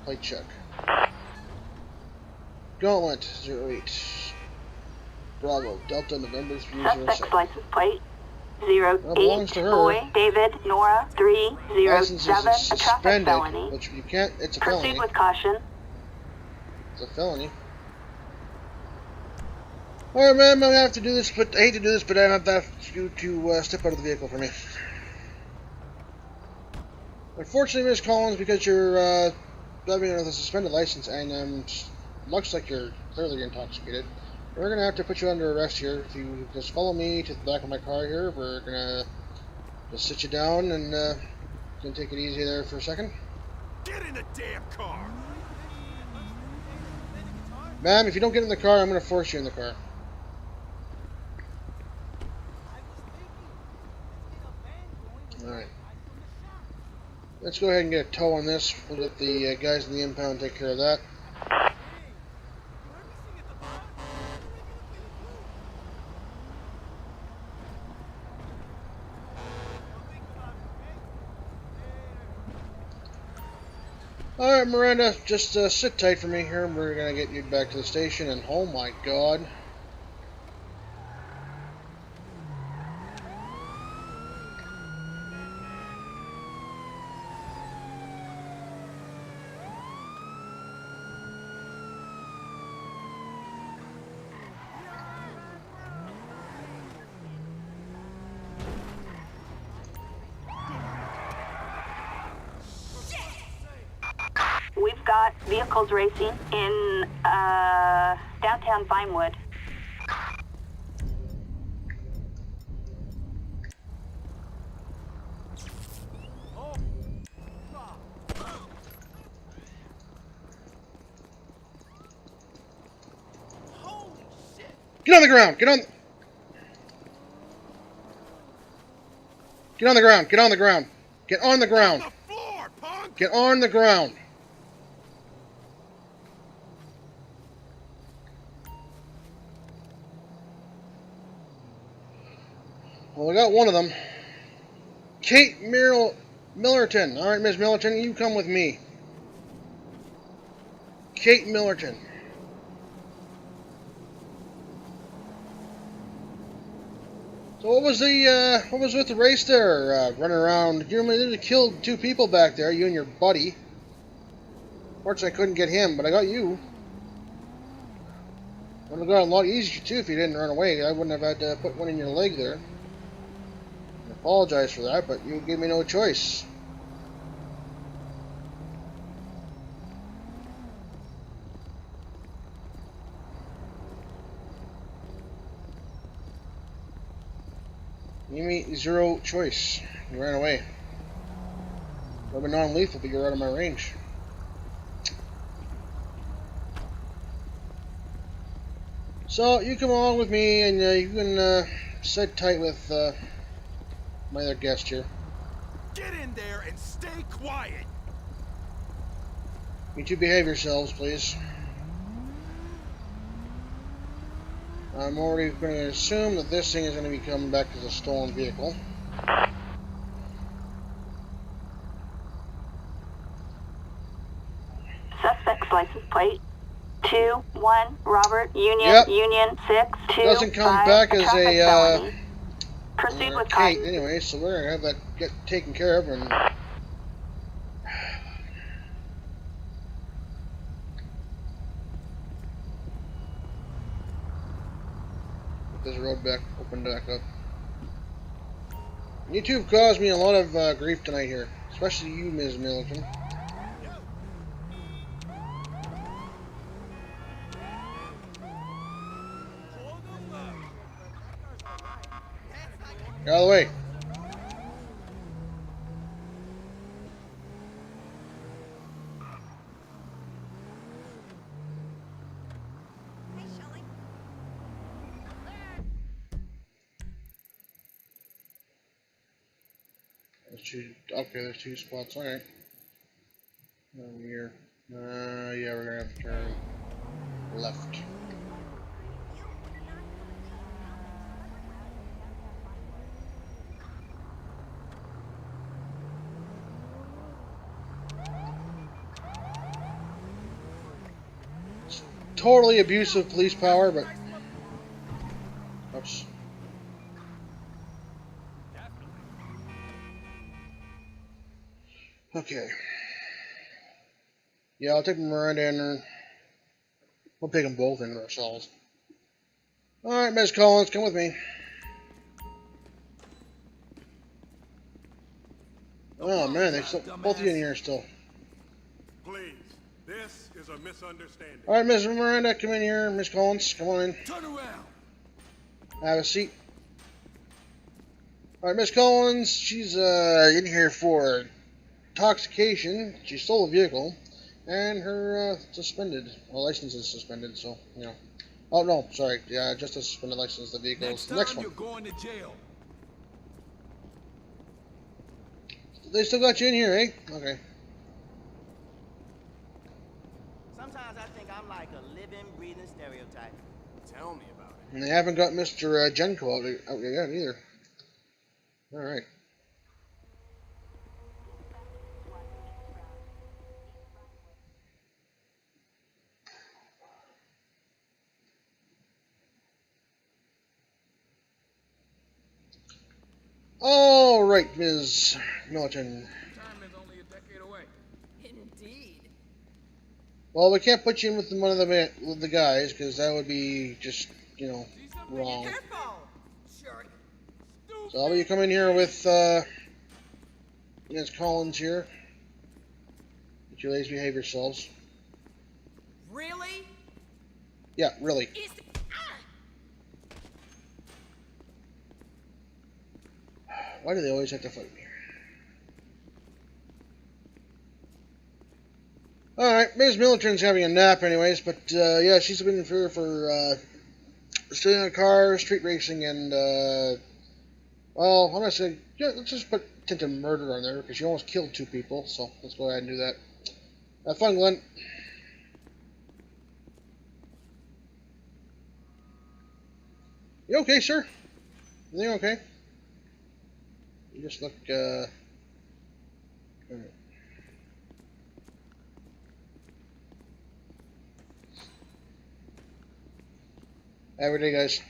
Plate check. Gauntlet 08. Bravo, Delta November 307. Suspect's license plate belongs to 08 her. Boy David Nora License 307. is A traffic suspended, felony. which you can't. It's a Proceed felony. with caution. It's a felony. Alright, ma'am, I have to do this, but I hate to do this, but I have to ask you to step out of the vehicle for me. Unfortunately, Ms. Collins, because you're driving with a suspended license and looks like you're clearly intoxicated, we're going to have to put you under arrest here. If you just follow me to the back of my car here, we're going to just sit you down and can take it easy there for a second. Get in the damn car! Ma'am, if you don't get in the car, I'm going to force you in the car. Alright. Let's go ahead and get a tow on this. We'll let the guys in the impound take care of that. Alright, Miranda, just sit tight for me here. We're going to get you back to the station, and oh my god. We've got vehicles racing in downtown Vinewood. Get on the ground! Get on the ground! Get on the ground! Get on the ground! On the floor, punk! Get on the ground! Well, we got one of them. Kate Millerton. Alright, Miss Millerton, you come with me. Kate Millerton. So what was with the race there? Running around. You really killed 2 people back there, you and your buddy. Fortunately, I couldn't get him, but I got you. Would have got a lot easier too if you didn't run away. I wouldn't have had to put one in your leg there. I apologize for that, but you gave me no choice. You mean 0 choice. You ran away. Would have been non-lethal, but you're out of my range. So you come along with me, and you can sit tight with my other guest here. Get in there and stay quiet! You two behave yourselves, please. I'm already going to assume that this thing is going to be coming back as a stolen vehicle. Suspect's license plate 2-1 Robert Union Yep. Union 6-2. Doesn't come back as a Proceed with Kate caution. anyway, so we're going to have that get taken care of. And this road back open back up. You two have caused me a lot of grief tonight here, especially you, Ms. Milliken. Get out of the way. Okay, there's 2 spots. Alright. Over here. Yeah, we're gonna have to turn left. It's totally abusive police power, but oops. Okay. Yeah, I'll take Miranda in. We'll take them both into ourselves. Alright, Ms. Collins, come with me. Oh man, they still Apologize, both of you in dumbass. here still. Please, this is a misunderstanding. All right, Miss Miranda, come in here. Miss Collins, come on in. Turn around. Have a seat. All right, Miss Collins, she's in here for intoxication. She stole a vehicle, and her suspended. Well, license is suspended, so you know. Oh no, sorry. Yeah, just a suspended license. The vehicle's Next the time next one. you're going to jail. They still got you in here, eh? Okay. Sometimes I think I'm like a living, breathing stereotype. Tell me about it. And they haven't got Mr. Genko out yet either. All right. All right, Ms. Milton. Retirement's only a decade away. Indeed. Well, we can't put you in with one of the guys because that would be just wrong. Careful, jerk. So I'll be coming here with Ms. Collins here. But you ladies behave yourselves. Really? Yeah, really. Is Why do they always have to fight me? Alright, Ms. Milton's having a nap anyways, but yeah, she's been in here for stealing a car, street racing, and well, I'm not saying, yeah, let's just put attempted murder on there because she almost killed 2 people, so let's go ahead and do that. Have fun, Glenn. You okay, sir? Everything okay? You just look, alright. Have a good day, guys.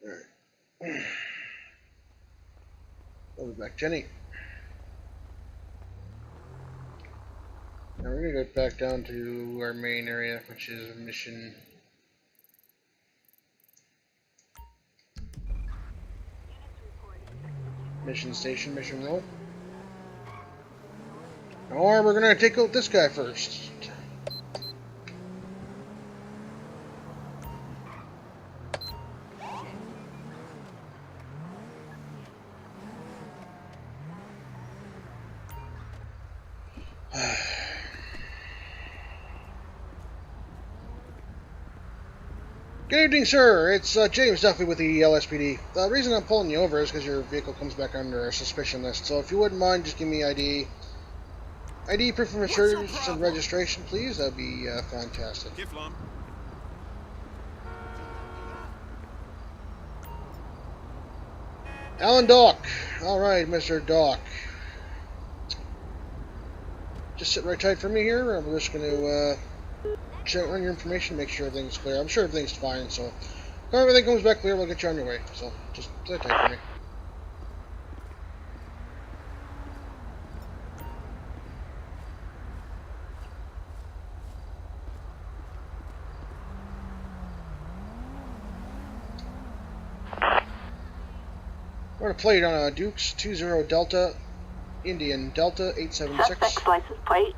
Alright. We'll be back. Jenny. Now we're gonna go back down to our main area, which is mission. Mission station, mission roll. Or we're gonna take out this guy first. Good evening, sir. It's James Duffy with the LSPD. The reason I'm pulling you over is because your vehicle comes back under a suspicion list. So if you wouldn't mind, just give me ID, proof of insurance, and registration, please. That'd be fantastic. Kiflom. Alan Dock. All right, Mr. Dock. Just sit right tight for me here. I'm just going to run your information, make sure everything's clear. I'm sure everything's fine, so if everything comes back clear, we'll get you on your way. So just sit tight for me. We're going to play it on a Dukes 20 Delta Indian Delta 876. Suspect's license plate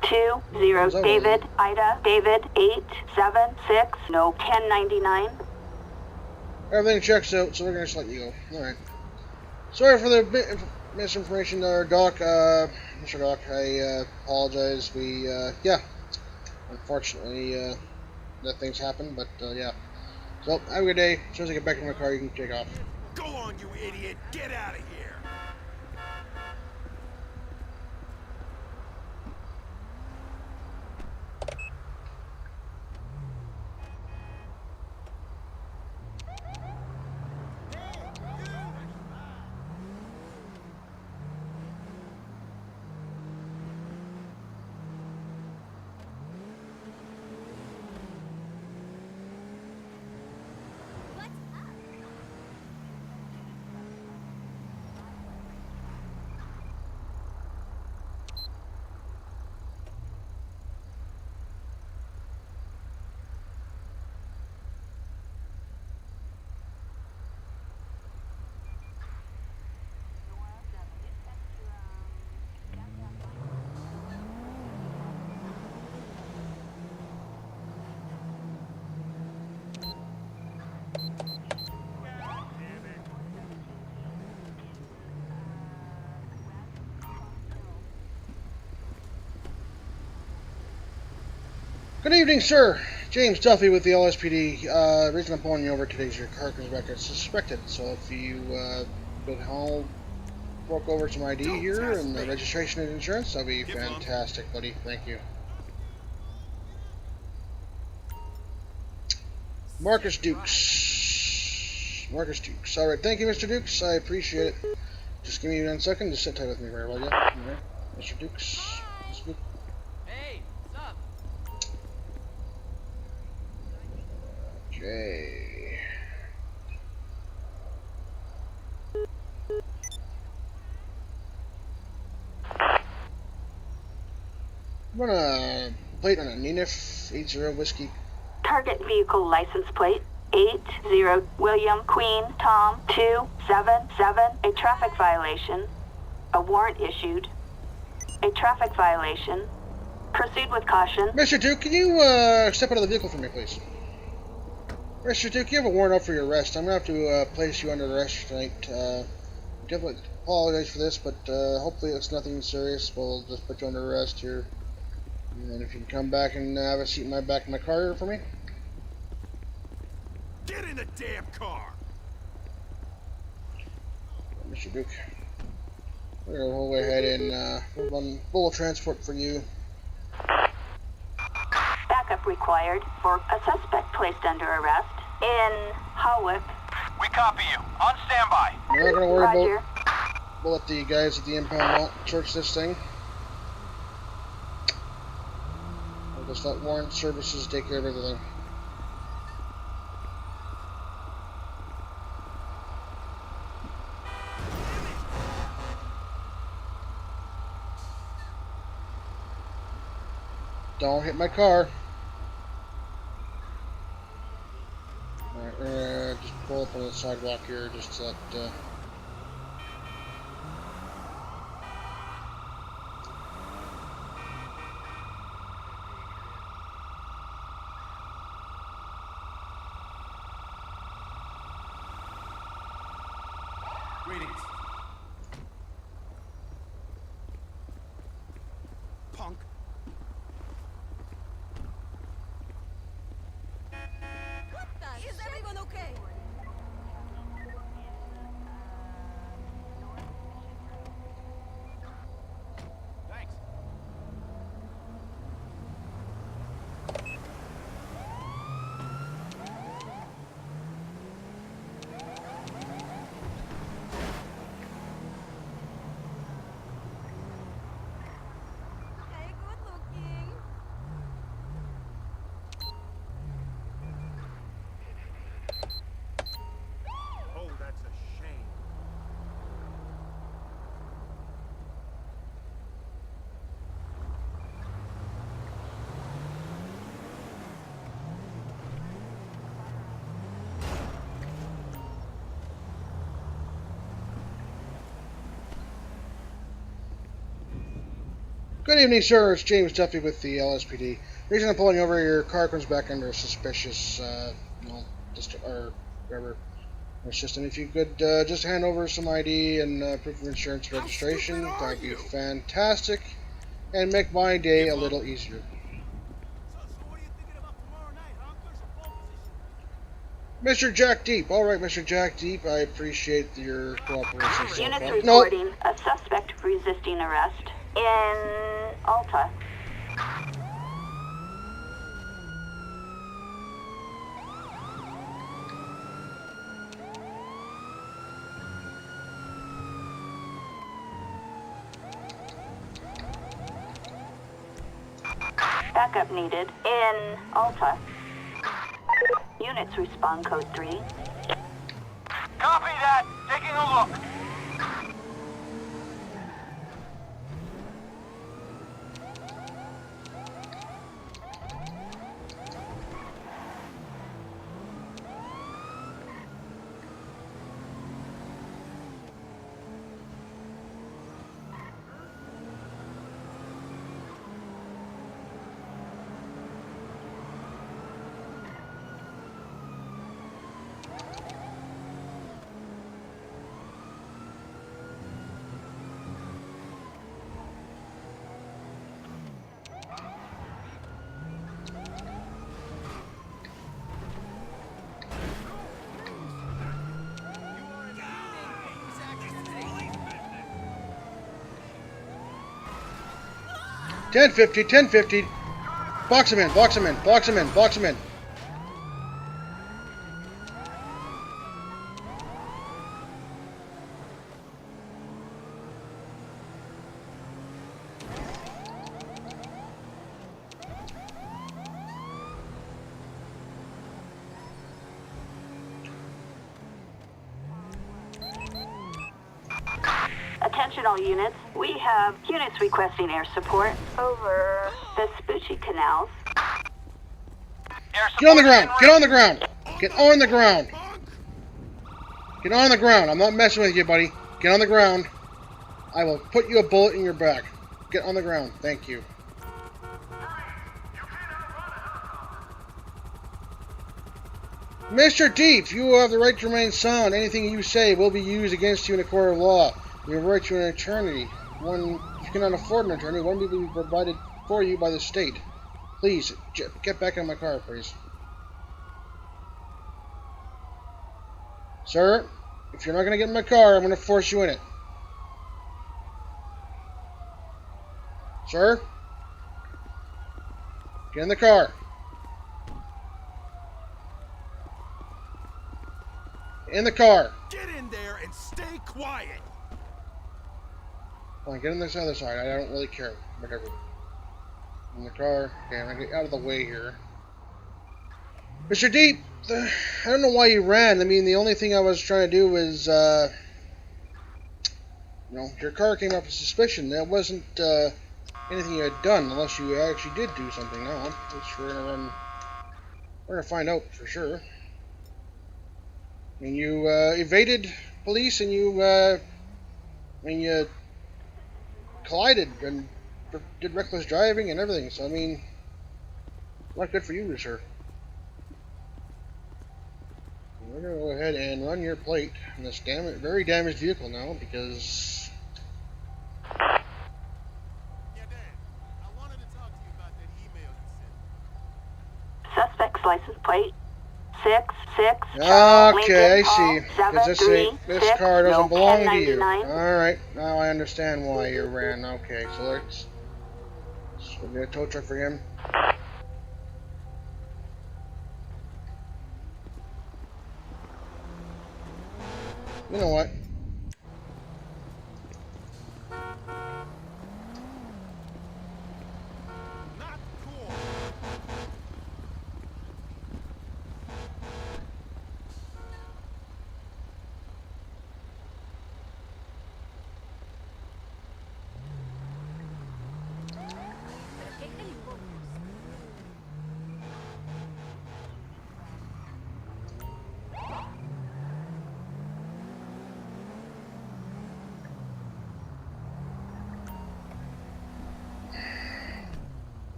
20 David Ida David 876 no 1099. Everything checks out, so we're going to just let you go. Alright. Sorry for the misinformation there, Doc. Mr. Doc, I apologize. Yeah. Unfortunately, that things happen, but yeah. So, have a good day. As soon as I get back in my car, you can take off. Go on, you idiot! Get out of here! Good evening, sir. James Duffy with the LSPD. Reason I'm pulling you over today is your car comes back as suspected. So if you could help fork over some ID Don't here test and the me. registration and insurance, that'd be Give 'em. fantastic, buddy. Thank you. Marcus Dukes. Marcus Dukes. All right, thank you, Mr. Dukes. I appreciate it. Just give me 1 second. Just sit tight with me, very well, yeah. All right, Mr. Dukes. Mr. Dukes. Hey, what's up? Okay. I'm gonna plate on a Nenif 80 Whiskey. Target vehicle license plate 80 William Queen Tom 277. A traffic violation. A warrant issued. A traffic violation. Proceed with caution. Mr. Duke, can you step out of the vehicle for me, please? Mr. Duke, you have a warrant out for your arrest. I'm gonna have to place you under arrest tonight. Definitely apologize for this, but hopefully it's nothing serious. We'll just put you under arrest here. And if you can come back and have a seat in my back of my car here for me. Get in the damn car. Mr. Duke. We're gonna go ahead and run full transport for you. Backup required for a suspect placed under arrest in Hawick. We copy you. On standby. We're not gonna worry Roger. about. We'll let the guys at the impound lot search this thing. We'll just let warrant services take care of everything. Don't hit my car. Alright, we're gonna just pull up on the sidewalk here just to let, Greetings. Punk. What the? Is everyone okay? Thanks. Hey, good looking. Oh, that's a shame. Good evening, sir. It's James Duffy with the LSPD. Reason I'm pulling you over, your car comes back under suspicious, or whatever system. If you could just hand over some ID and proof of insurance and How registration, stupid are that'd be you? fantastic, and make my day Give a up. little easier. So what are you thinking about tomorrow night, huh? There's a pole position. Mr. Jack Deep. All right, Mr. Jack Deep. I appreciate your cooperation so Units far. reporting a suspect resisting arrest in Alta. Backup needed in Alta. Units respond code 3. Copy that. Taking a look. 1050, 1050. Box him in, box him in, box him in, box him in. Attention all units. We have units requesting air support over the Vespucci canals. Air Get on the support ground, en get route. on the ground. Get on the ground. Get on the ground. I'm not messing with you, buddy. Get on the ground. I will put you a bullet in your back. Get on the ground. Thank you. Mr. Deep, you have the right to remain silent. Anything you say will be used against you in a court of law. You have a right to an attorney. One, if you cannot afford an attorney, one will be provided for you by the state. Please, get back in my car, please. Sir, if you're not going to get in my car, I'm going to force you in it. Sir? Get in the car. In the car. Get in there and stay quiet. Come on, get in this other side. I don't really care. Whatever. In the car. Okay, I'm going to get out of the way here. Mr. Deep, I don't know why you ran. I mean, the only thing I was trying to do was, your car came up with suspicion. That wasn't, anything you had done, unless you actually did do something now. Which we're gonna find out for sure. And you evaded police, and you collided and did reckless driving and everything. So I mean, not good for you, sir. We're gonna go ahead and run your plate in this very damaged vehicle now because. Suspect's license plate 66. Okay, I see. Lincoln Because Hall, this car doesn't belong to you. 1099. Alright, now I understand why you ran. Okay, so we'll get a tow truck for him. You know what? Not cool.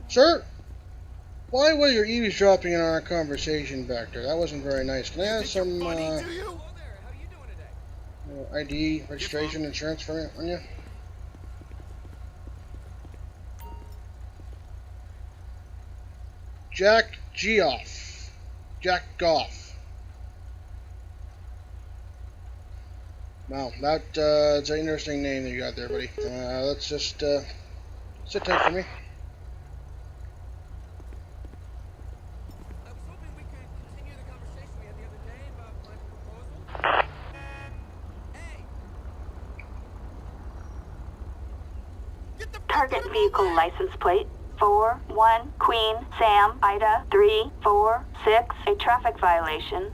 Sir? Why was you eavesdropping in our conversation back there? That wasn't very nice. Can I have some Funny to you? ID, registration, insurance for me on you? Jack Geoff. Jack Goff. Wow, that's an interesting name that you got there, buddy. Let's just sit tight for me. I was hoping we could continue the conversation we had the other day about my proposal. Hey! Get the fuck Target out of my vehicle way! license plate 41 Queen Sam Ida 346. A traffic violation.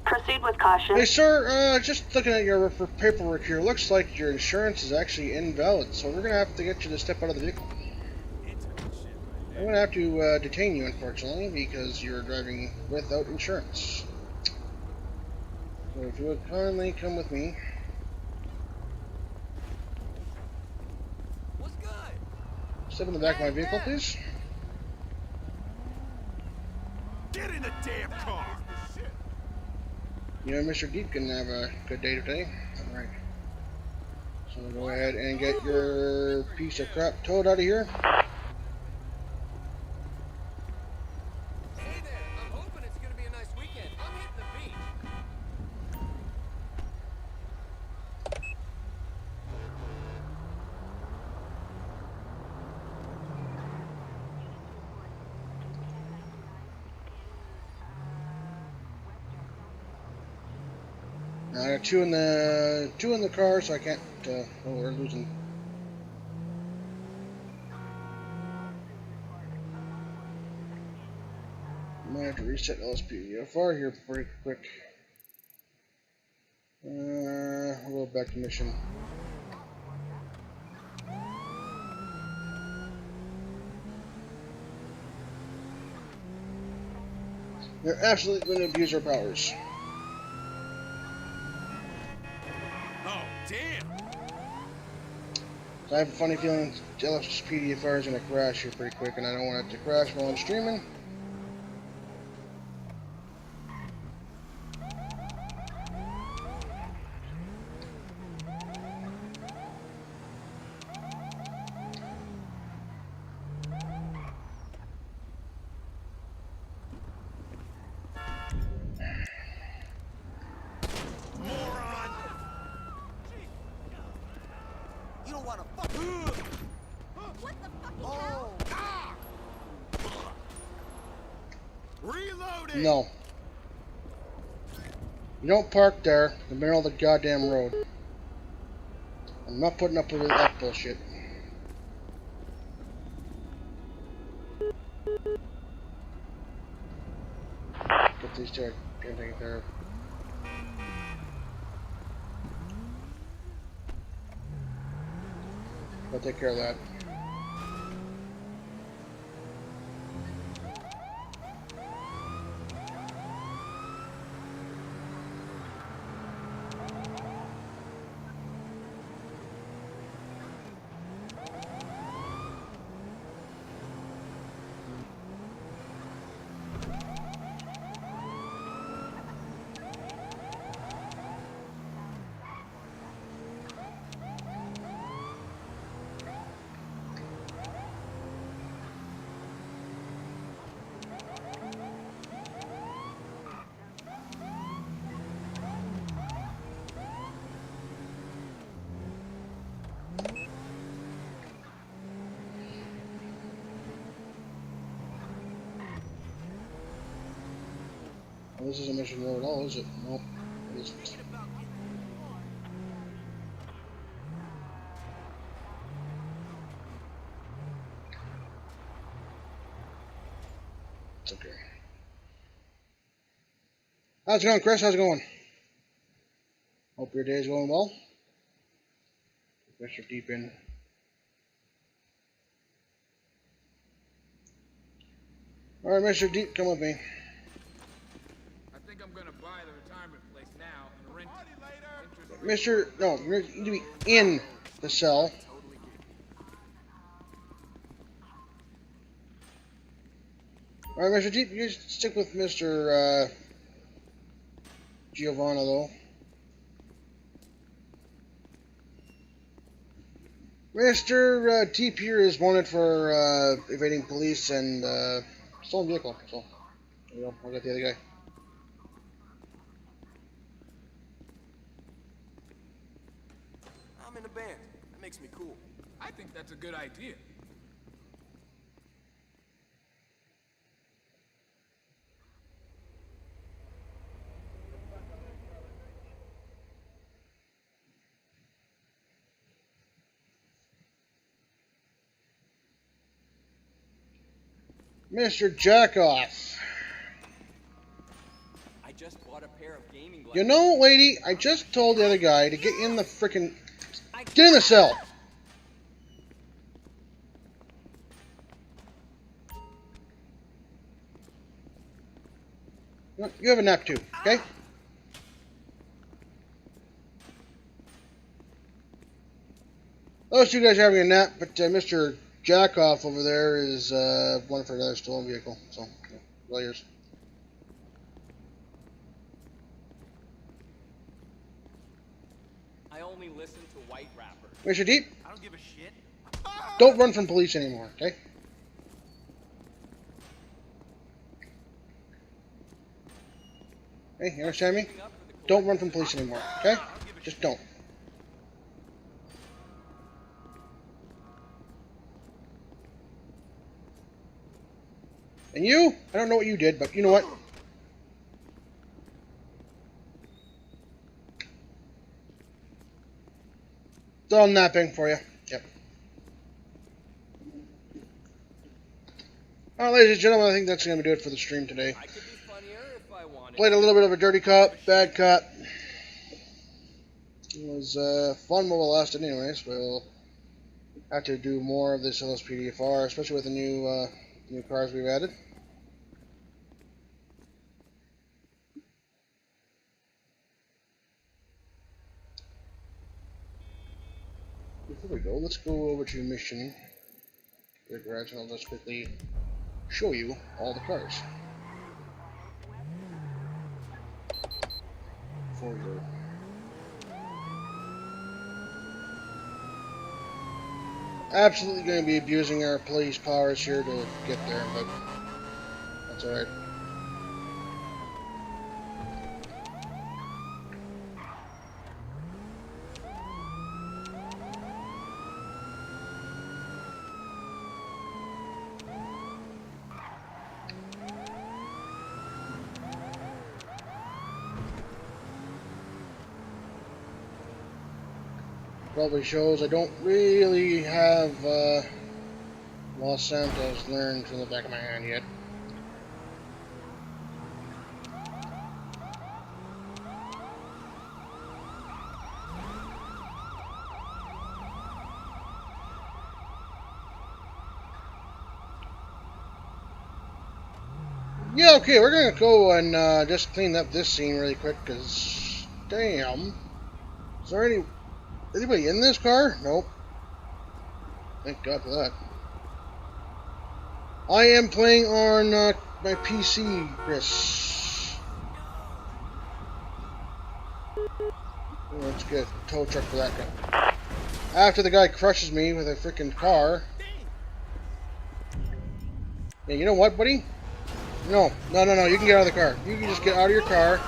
Proceed with caution. Hey, sir, just looking at your paperwork here, looks like your insurance is actually invalid, so we're going to have to get you to step out of the vehicle. I'm going to have to detain you, unfortunately, because you're driving without insurance. So if you would kindly come with me. What's good? Step in the back of my vehicle, please. Get in the damn car! You know, Mr. Deep can have a good day today. Alright. So we'll go ahead and get your piece of crap towed out of here. Hey there, I'm hoping it's gonna be a nice weekend. I'm hitting the beach. Now I got two in the car, so I can't. Oh, we're losing. I might have to reset LSPDFR here pretty quick. We'll go back to mission. They're absolutely going to abuse our powers. Oh, damn! So I have a funny feeling LSPDFR is going to crash here pretty quick, and I don't want it to crash while I'm streaming. You don't want to fuck. What the fucking Oh. hell? Ah! Reloading! No. You don't park there in the middle of the goddamn road. I'm not putting up with that bullshit. Get these two taken care of. I'll take care of that. Well, this isn't Mission Road at all, is it? Nope. It isn't. It's okay. How's it going, Chris? How's it going? Hope your day is going well. Mr. Deep in. Alright, Mr. Deep, come with me. I think I'm gonna buy the retirement place now and rent Party later! Mr. No, you need to be in the cell. Alright, Mr. Deep, you stick with Mr. Giovanna, though. Mr. Deep here is wanted for evading police and stolen vehicle, so there you go, I'll get the other guy. I'm in the band. That makes me cool. I think that's a good idea. Mr. Jackoff. I just bought a pair of gaming glasses. You know, lady, I just told the other guy to get in the frickin'... Get in the cell! You have a nap too, okay? Those two guys are having a nap, but Mr. Jackoff over there is one for another stolen vehicle. So, yeah, all yours. I only listen to white rappers. Mr. Deep, I don't give a shit. don't run from police anymore, okay? Hey, you understand me? Don't run from police anymore, okay? Just don't. And you? I don't know what you did, but you know what? It's all napping for you. Yep. Alright, ladies and gentlemen, I think that's going to do it for the stream today. I could be funnier if I wanted Played a to. little bit of a dirty cop, bad cop. It was fun while it lasted anyways. We'll have to do more of this LSPDFR, especially with the new cars we've added. Before we go, let's go over to mission the garage and I'll just quickly show you all the cars. Before we go. Absolutely going to be abusing our police powers here to get there, but that's alright. Probably shows I don't really have Los Santos learned from the back of my hand yet. Yeah, okay, we're gonna go and just clean up this scene really quick, cause damn, is there anybody in this car? Nope. Thank God for that. I am playing on my PC, Chris. Let's get a tow truck for that guy. After the guy crushes me with a freaking car. Yeah, you know what, buddy? No, you can get out of the car. You can just get out of your car.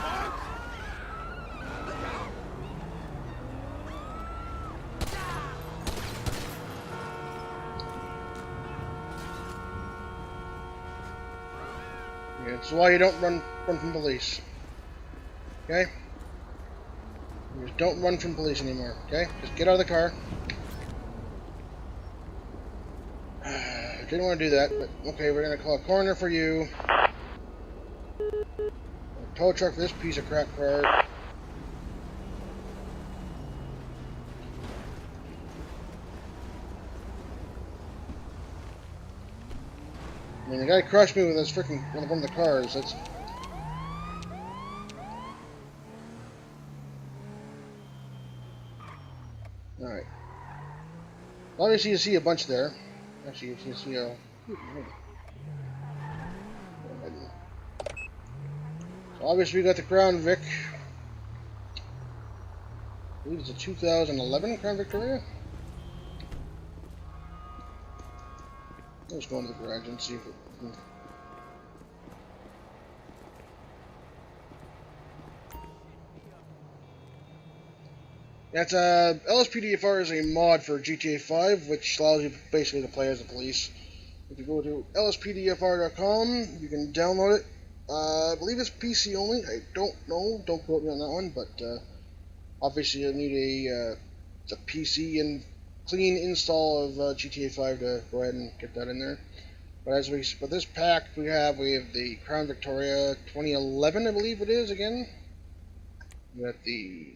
Yeah, that's why you don't run from police. Okay? You just don't run from police anymore, okay? Just get out of the car. Didn't want to do that, but okay, we're gonna call a coroner for you. A tow truck for this piece of crap car. I mean, the guy crushed me with his freaking one of the cars. That's all right. Obviously, you see a bunch there. Actually, you can see a. So obviously, we got the Crown Vic. I believe it's a 2011 Crown Victoria. Let's go into the garage and see if it. That's LSPDFR is a mod for GTA 5, which allows you basically to play as the police. If you go to LSPDFR.com, you can download it. I believe it's PC only. I don't know. Don't quote me on that one. But obviously, you'll need a PC and clean install of GTA 5 to go ahead and get that in there. But but this pack we have the Crown Victoria 2011, I believe it is again. We got the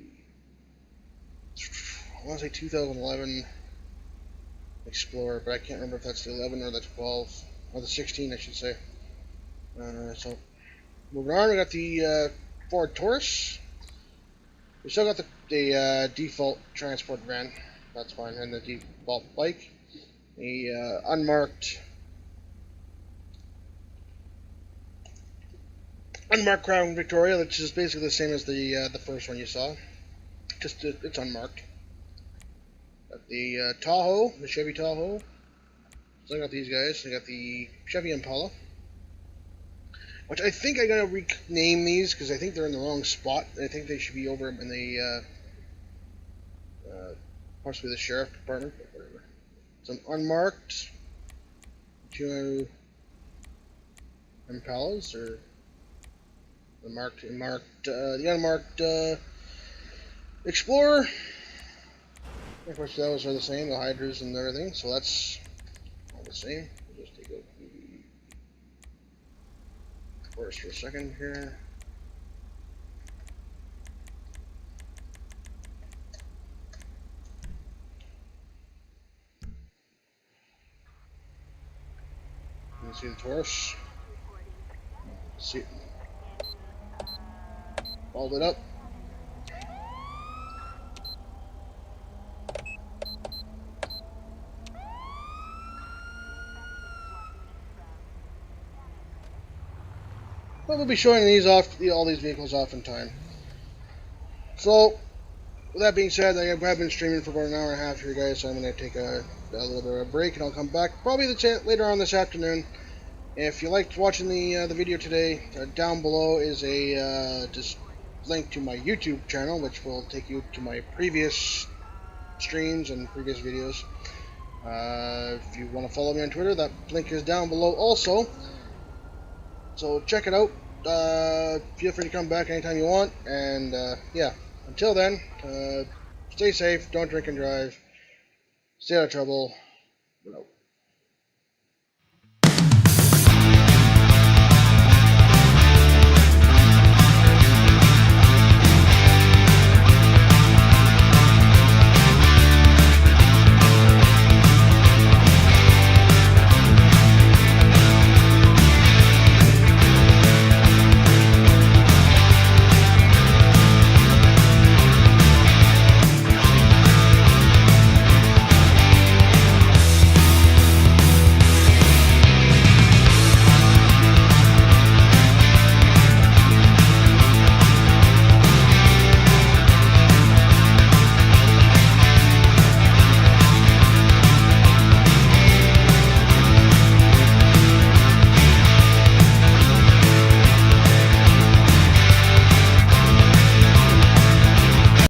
I want to say 2011 Explorer, but I can't remember if that's the 11 or the 12 or the 16, I should say. So moving on, we got the Ford Taurus. We still got the default transport van. That's fine, and the default bike. The unmarked Crown Victoria, which is basically the same as the first one you saw. Just it's unmarked. Got the Tahoe, the Chevy Tahoe. Still got these guys. I got the Chevy Impala, which I think I gotta rename these because I think they're in the wrong spot. I think they should be over in the possibly the sheriff department, but whatever. Some unmarked two Impalas, or the unmarked Explorer. Of course, those are the same, the hydras and everything, so that's all the same. We'll just take a course for a second here. You can see the Taurus. See, all lit up. But we'll be showing these off, all these vehicles off in time. So, with that being said, I have been streaming for about an hour and a half here, guys. So I'm going to take a little bit of a break, and I'll come back probably later on this afternoon. If you liked watching the video today, down below is a just link to my YouTube channel, which will take you to my previous streams and previous videos. If you want to follow me on Twitter, that link is down below also. So check it out. Feel free to come back anytime you want. And yeah, until then, stay safe, don't drink and drive, stay out of trouble. We're out.